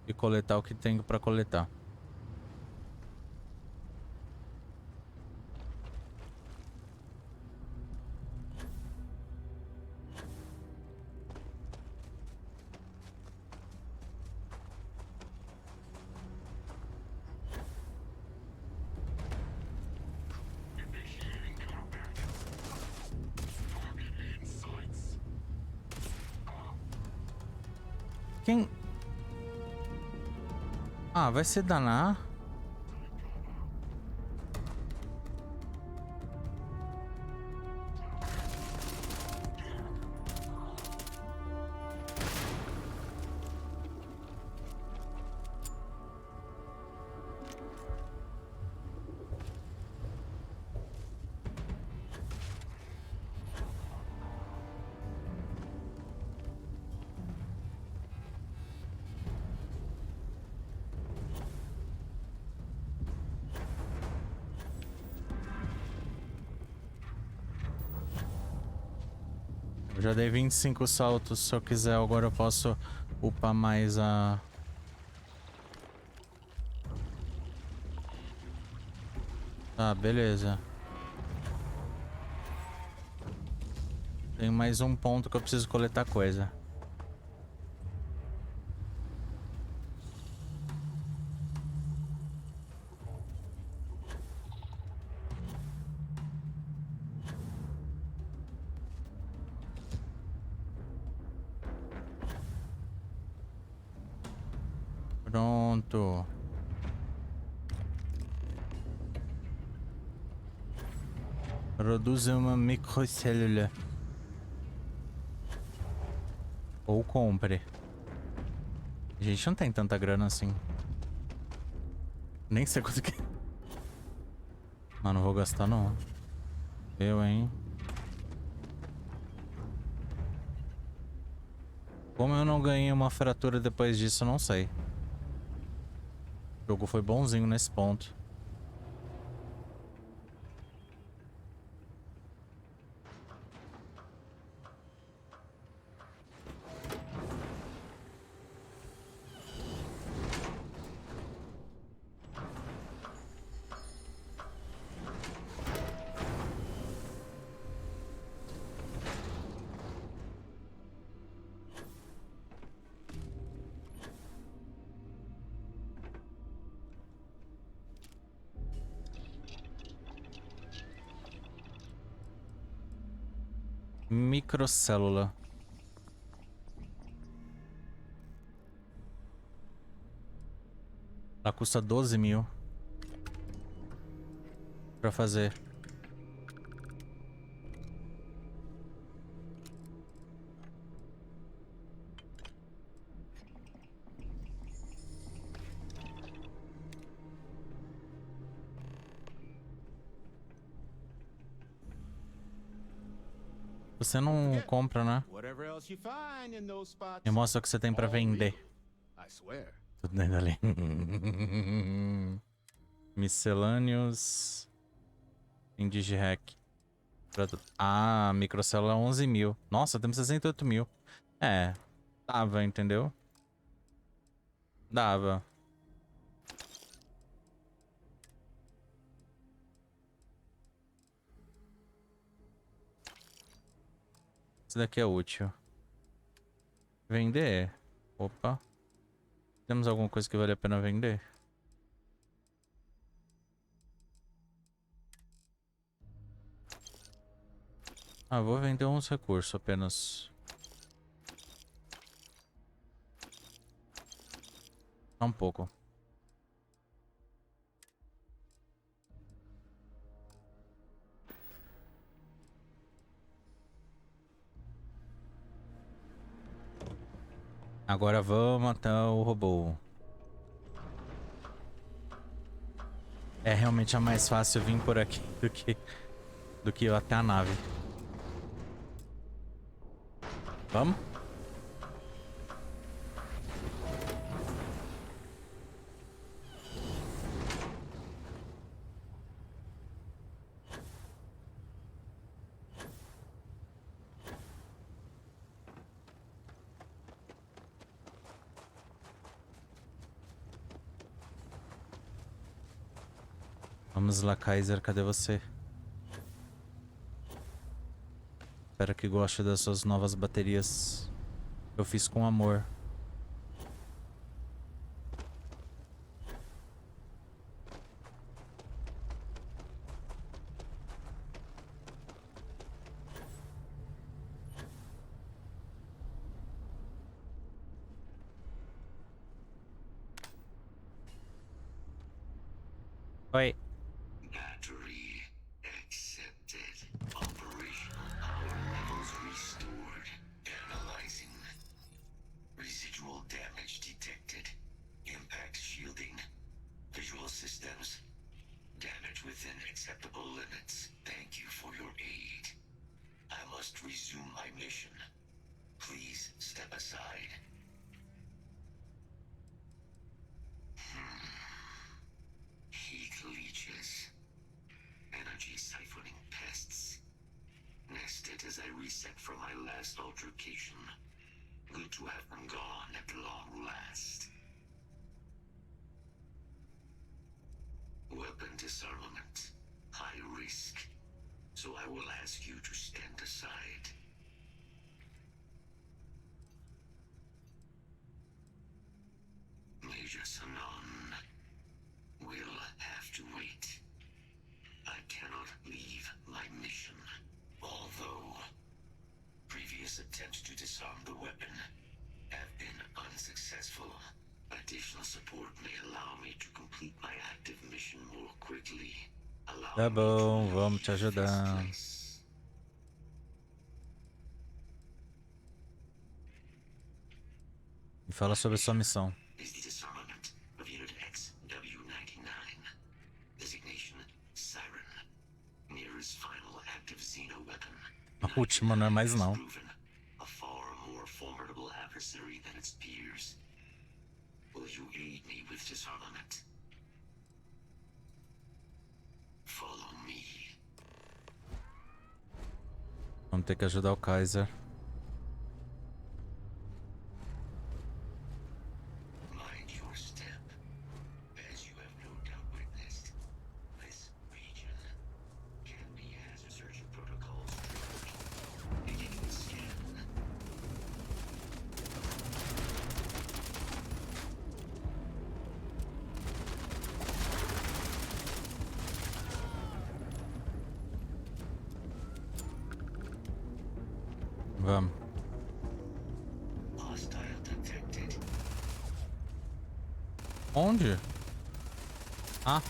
A: e coletar o que tenho pra coletar. Quem... Ah, vai se danar. Eu já dei 25 saltos, se eu quiser agora eu posso Upa mais a... Tá, beleza. Tem mais um ponto que eu preciso coletar coisa. Pronto. Produz uma microcélula. Ou compre. A gente não tem tanta grana assim. Nem sei quanto que... Mas não vou gastar não. Eu, hein? Como eu não ganhei uma fratura depois disso, eu não sei. O jogo foi bonzinho nesse ponto. Microcélula. Ela custa 12 mil. Pra fazer. Você não compra, né?
I: Whatever else you find in those spots,
A: Me mostra o que você tem pra
I: all real,
A: vender.
I: I swear.
A: Tudo dentro ali. Miscelâneos. Indigihack. Ah, microcélula 11 mil. Nossa, temos 68 mil. É, dava, entendeu? Dava. Isso daqui é útil. Vender? Opa. Temos alguma coisa que vale a pena vender? Ah, vou vender uns recursos apenas. Só um pouco. Agora vamos até o robô. É realmente mais fácil vir por aqui do que ir até a nave. Vamos? Vamos lá, Kaiser, cadê você? Espero que goste das suas novas baterias. Eu fiz com amor. Oi.
B: Battery accepted. Operational power levels restored. Analyzing. Residual damage detected. Impact shielding. Visual systems. Damage within acceptable limits. Thank you for your aid. I must resume my mission. Please step aside. Heat leeches. Energy siphoning pests. Nested as I reset from my last altercation.
J: Good to have them gone at long last. Weapon disarmament. High risk. So I will ask you to stand aside. Major Sanon will have to wait. I cannot leave my mission. Although previous attempts to disarm the weapon have been unsuccessful, additional support may allow me to complete my active mission more quickly.
A: Tá bom, vamos te ajudar. Me fala sobre a sua missão. A última não é mais não. Vamos ter que ajudar o Kaiser. Vamos. Onde? Ah.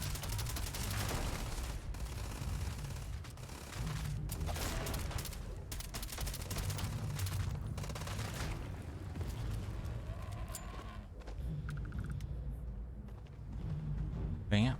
A: Venha.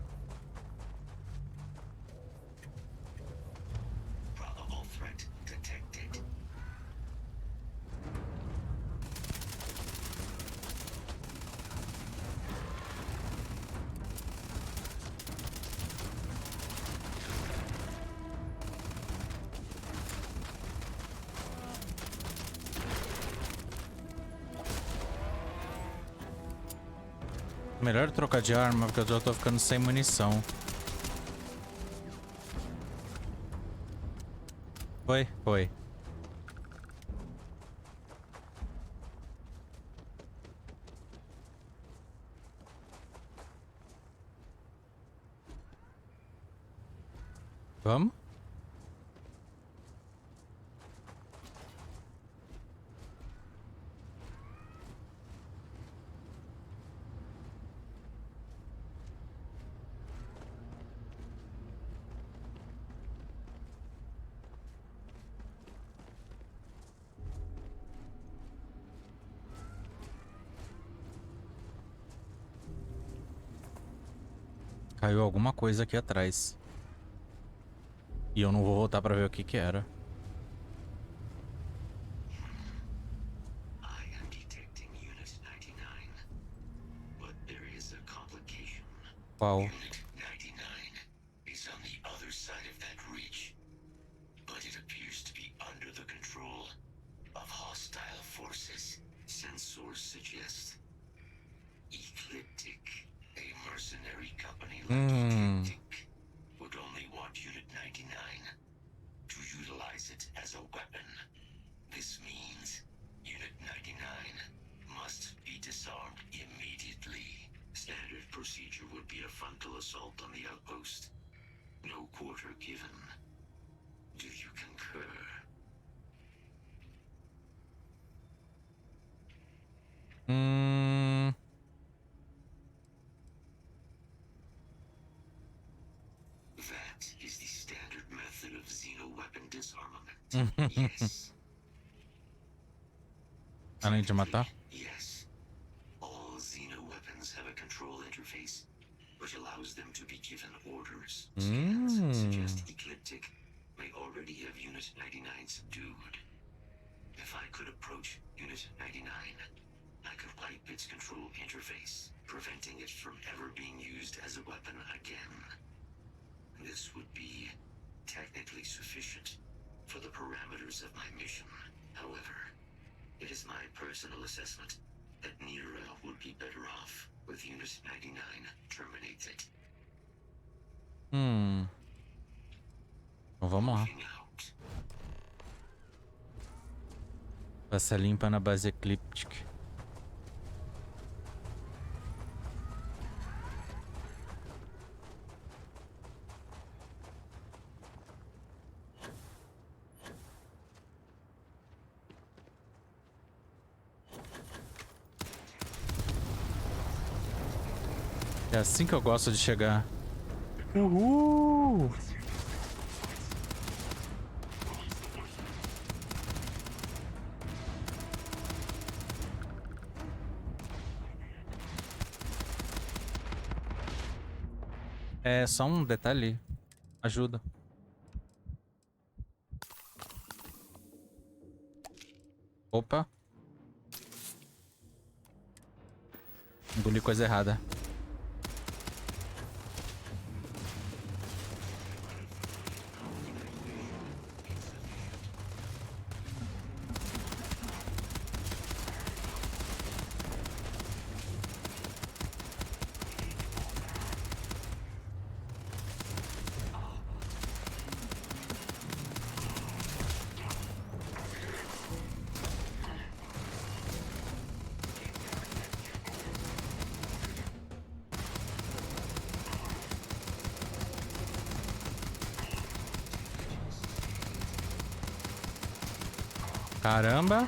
A: Melhor trocar de arma, porque eu já tô ficando sem munição. Foi? Foi. Vamos? Caiu alguma coisa aqui atrás. E eu não vou voltar pra ver o que que era. Qual?
J: Would only want Unit 99 to utilize it as a weapon. This means Unit 99 must be disarmed immediately. Standard procedure would be a frontal assault on the outpost. No quarter given. Do you concur? That is the standard method of xeno-weapon disarmament. Yes.
A: Além de matar?
J: Yes. All xeno-weapons have a control interface, which allows them to be given orders. Scans suggest Ecliptic may already have Unit 99 subdued. If I could approach Unit 99, I could wipe its control interface, preventing it from ever being used as a weapon again. This would be technically sufficient for the parameters of my mission. However, It is my personal assessment that Nira would be better off with Unit 99 terminated.
A: Então vamos lá. Passa limpa na base eclíptica. É assim que eu gosto de chegar. Uhul! É só um detalhe. Ajuda. Opa. Engoli coisa errada. Caramba.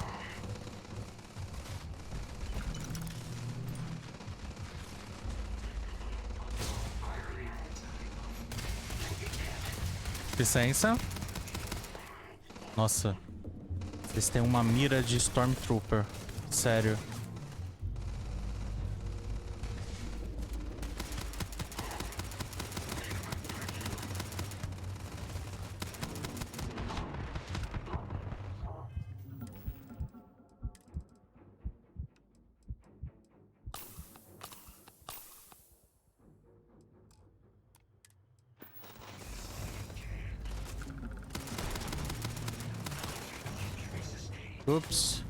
A: Licença. Nossa. Vocês têm uma mira de Stormtrooper. Sério. Ups.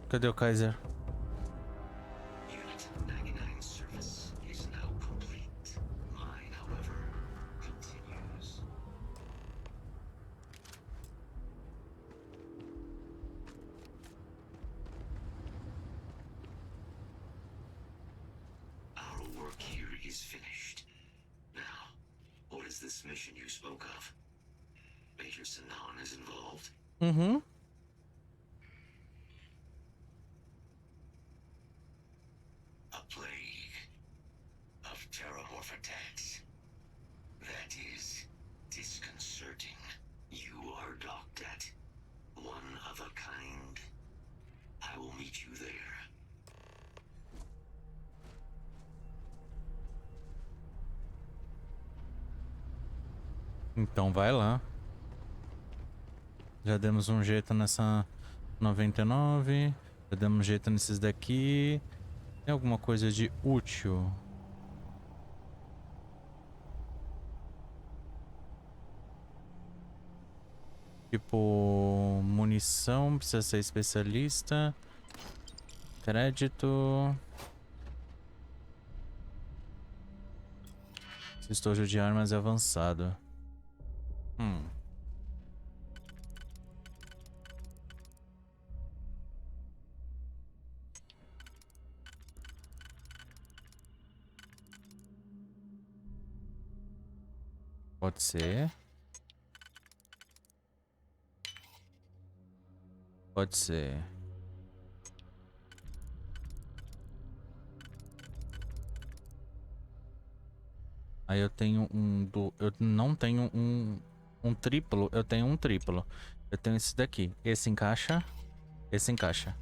A: Cadê o Kaiser?
J: Unit 99 service is now complete. Mine, however, continues. Our work here is finished. Now, what is this mission you spoke of? Major Sinan is involved?
A: Mm-hmm.
J: A plague of terramorph attacks. That is disconcerting. You are docked at one of a kind. I will meet you there.
A: Então vai lá. Já demos um jeito nessa 99. Já demos um jeito nesses daqui. Tem alguma coisa de útil? Tipo, munição, precisa ser especialista. Crédito. Estojo de armas avançado. Pode ser. Pode ser. Aí eu tenho eu não tenho um triplo, eu tenho um triplo. Eu tenho esse daqui. Esse encaixa. Esse encaixa.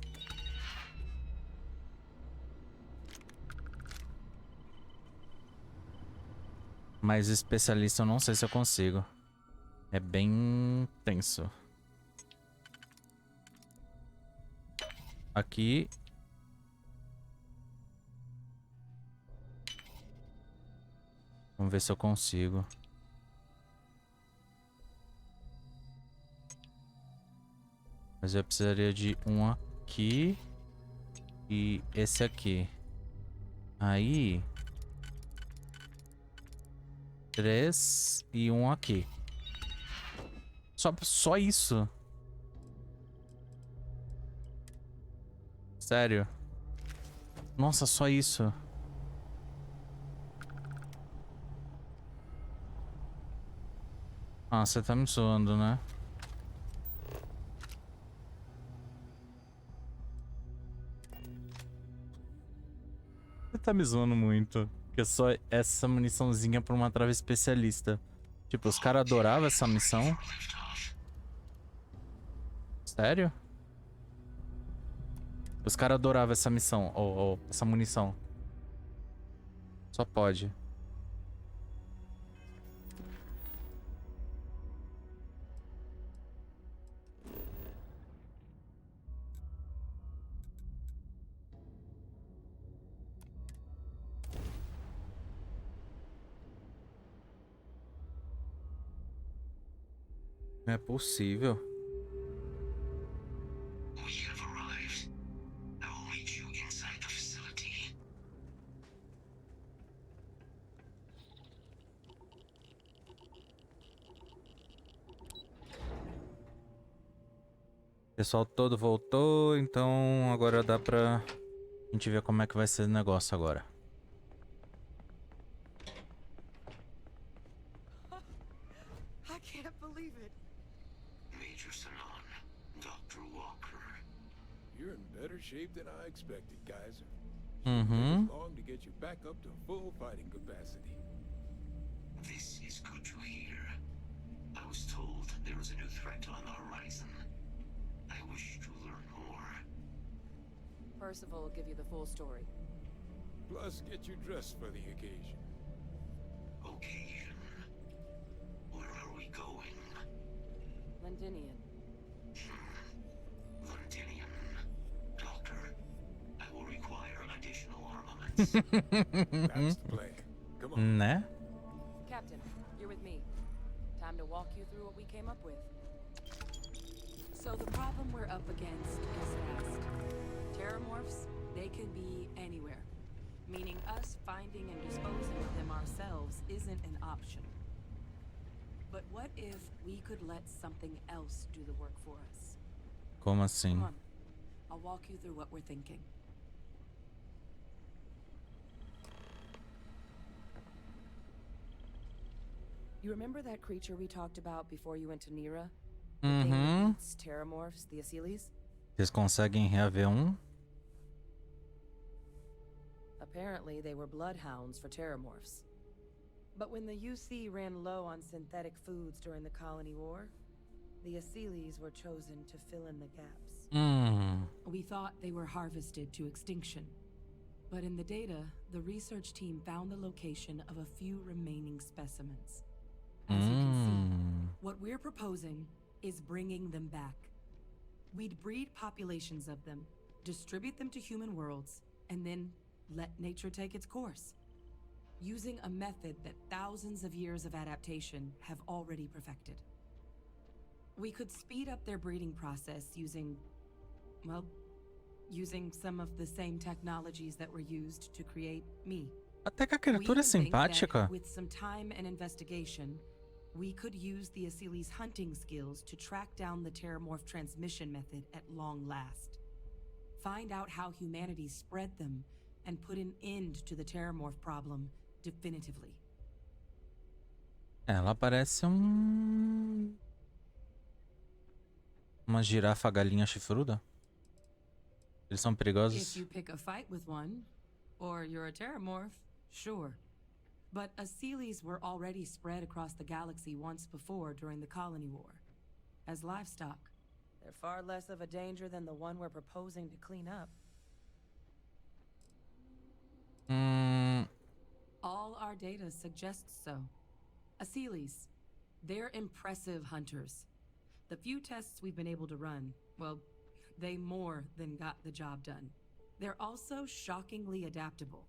A: Mas especialista eu não sei se eu consigo. É bem tenso. Aqui. Vamos ver se eu consigo. Mas eu precisaria de um aqui. E esse aqui. Aí. 3 e um aqui. Só isso. Sério. Nossa, só isso. Ah, você tá me zoando, né? Você tá me zoando muito. Porque é só essa muniçãozinha pra uma trava especialista. Tipo, os caras adoravam essa missão. Sério? Os caras adoravam essa missão. Ou essa munição. Só pode. Não é possível.
J: We have arrived. I will meet you inside the facility.
A: O pessoal todo voltou, então agora dá pra gente ver como é que vai ser o negócio agora.
H: I can't believe it.
J: Major Sanon, Dr. Walker.
K: You're in better shape than I expected, Kaiser.
A: Uhum.
K: Long to get you back up to full fighting capacity.
J: This is good to hear. I was told there was a new threat on the horizon. I wish to learn more.
H: Percival will give you the full story.
K: Plus, get you dressed for the occasion.
J: Occasion. Where are we going?
H: Londinian.
J: Londinian. Doctor, I will require additional armaments.
K: That's the plan. Come on.
A: Né?
H: Captain, you're with me. Time to walk you through what we came up with. So the problem we're up against is fast. Terramorphs, they can be anywhere. Meaning us finding and disposing of them ourselves isn't an option. But what if we could let something else do the work for us?
A: Como assim?
H: Come on, I'll walk you through what we're thinking. You remember that creature we talked about before you went to Nira? The thing that eats terramorphs, the Asyles?
A: Vocês conseguem reaver um?
H: Apparently, they were bloodhounds for terramorphs. But when the UC ran low on synthetic foods during the colony war, the Asyles were chosen to fill in the gaps. We thought they were harvested to extinction. But in the data, the research team found the location of a few remaining specimens. As you can see, what we're proposing is bringing them back. We'd breed populations of them, distribute them to human worlds, and then let nature take its course. Using a method that thousands of years of adaptation have already perfected. We could speed up their breeding process using some of the same technologies that were used to create me.
A: Até que a criatura é simpática.
H: With some time and investigation, we could use the Asyles' hunting skills to track down the Terramorph transmission method at long last. Find out how humanity spread them and put an end to the Terramorph problem definitively.
A: Ela parece uma girafa galinha chifruda. Eles são perigosos?
H: If you pick a fight with one, or you're a Terramorph, sure. But Asyles were already spread across the galaxy once before during the Colony War. As livestock, they're far less of a danger than the one we're proposing to clean up. All our data suggests so. Asylees, they're impressive hunters. The few tests we've been able to run, well, they more than got the job done. They're also shockingly adaptable.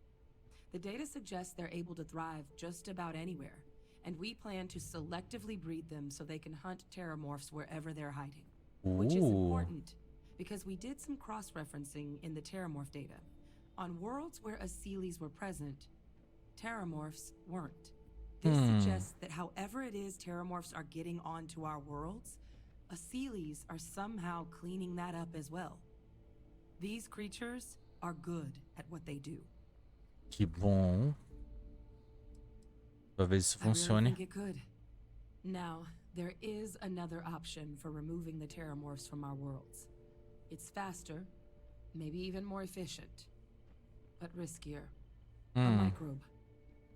H: The data suggests they're able to thrive just about anywhere, and we plan to selectively breed them so they can hunt terramorphs wherever they're hiding. Which is important, because we did some cross-referencing in the terramorph data. On worlds where Asylees were present, terramorphs weren't. This suggests that however it is terramorphs are getting onto our worlds, Asylees are somehow cleaning that up as well. These creatures are good at what they do.
A: Que bom. Talvez isso funcione.
H: I really think it could. Now, there is another option for removing the terramorphs from our worlds. It's faster, maybe even more efficient, but riskier. A microbe.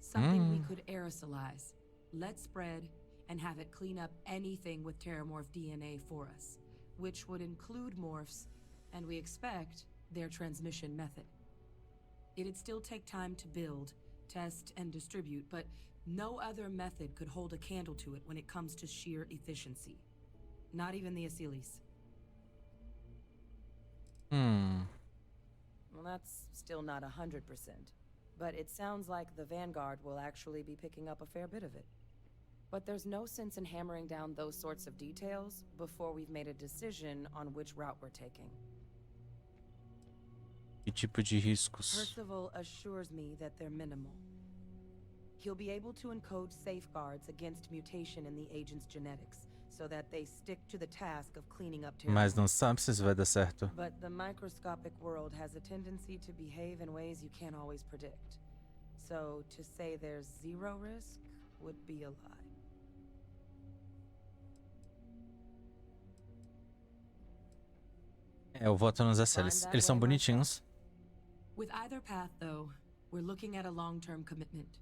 H: Something we could aerosolize, let spread, and have it clean up anything with terramorph DNA for us, which would include morphs, and we expect their transmission method. It'd still take time to build, test, and distribute, but no other method could hold a candle to it when it comes to sheer efficiency. Not even the Asylees. Well, that's still not 100%. But it sounds like the Vanguard will actually be picking up a fair bit of it. But there's no sense in hammering down those sorts of details before we've made a decision on which route we're taking.
A: Que tipo de riscos?
H: Percival assures me that they're minimal. He'll be able to encode safeguards against mutation in the agent's genetics, so that they stick to the task of cleaning up terror.
A: Mas não sabe se isso vai dar certo.
H: But the microscopic world has a tendency to behave in ways you can't always predict. So to say there's zero risk would be a lie.
A: Eu voto nos SLs. Eles são bonitinhos.
H: With either path, though, we're looking at a long-term commitment.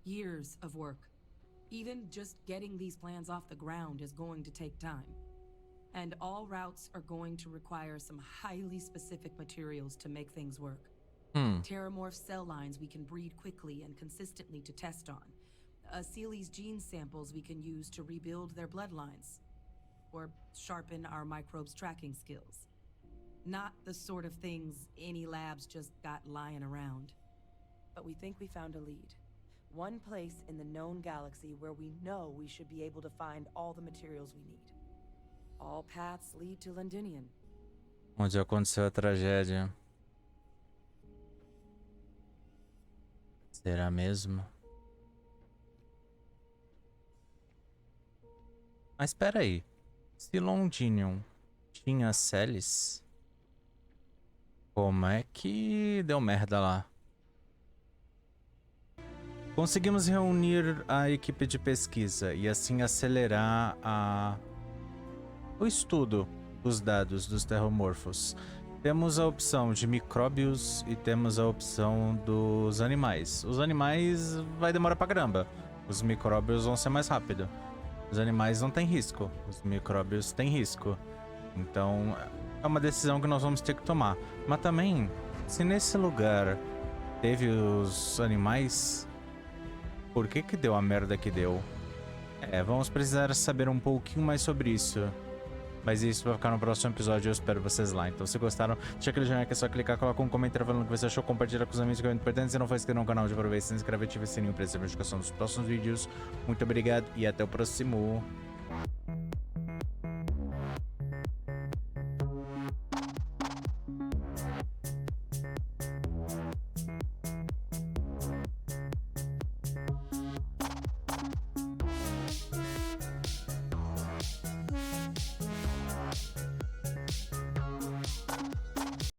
H: Years of work. Even just getting these plans off the ground is going to take time. And all routes are going to require some highly specific materials to make things work. Terramorph cell lines we can breed quickly and consistently to test on. Asylees gene samples we can use to rebuild their bloodlines. Or sharpen our microbes' tracking skills. Not the sort of things any labs just got lying around. But we think we found a lead. One place in the known galaxy where we know we should be able to find all the materials we need. All paths lead to Londinium.
A: Onde aconteceu a tragédia. Será mesmo? Mas espera aí. Se Londinium tinha Celis, como é que deu merda lá? Conseguimos reunir a equipe de pesquisa e assim acelerar o estudo dos dados dos terramorfos. Temos a opção de micróbios e temos a opção dos animais. Os animais vai demorar pra caramba. Os micróbios vão ser mais rápido. Os animais não tem risco. Os micróbios têm risco. Então é uma decisão que nós vamos ter que tomar. Mas também, se nesse lugar teve os animais, por que que deu a merda que deu? Vamos precisar saber um pouquinho mais sobre isso. Mas isso vai ficar no próximo episódio e eu espero vocês lá. Então se gostaram, deixa aquele joinha que é só clicar, coloca um comentário falando o que você achou, compartilha com os amigos que é muito importante. Se não for inscrito no canal, já aproveita, se inscreve e ativa o sininho para receber a notificação dos próximos vídeos. Muito obrigado e até o próximo.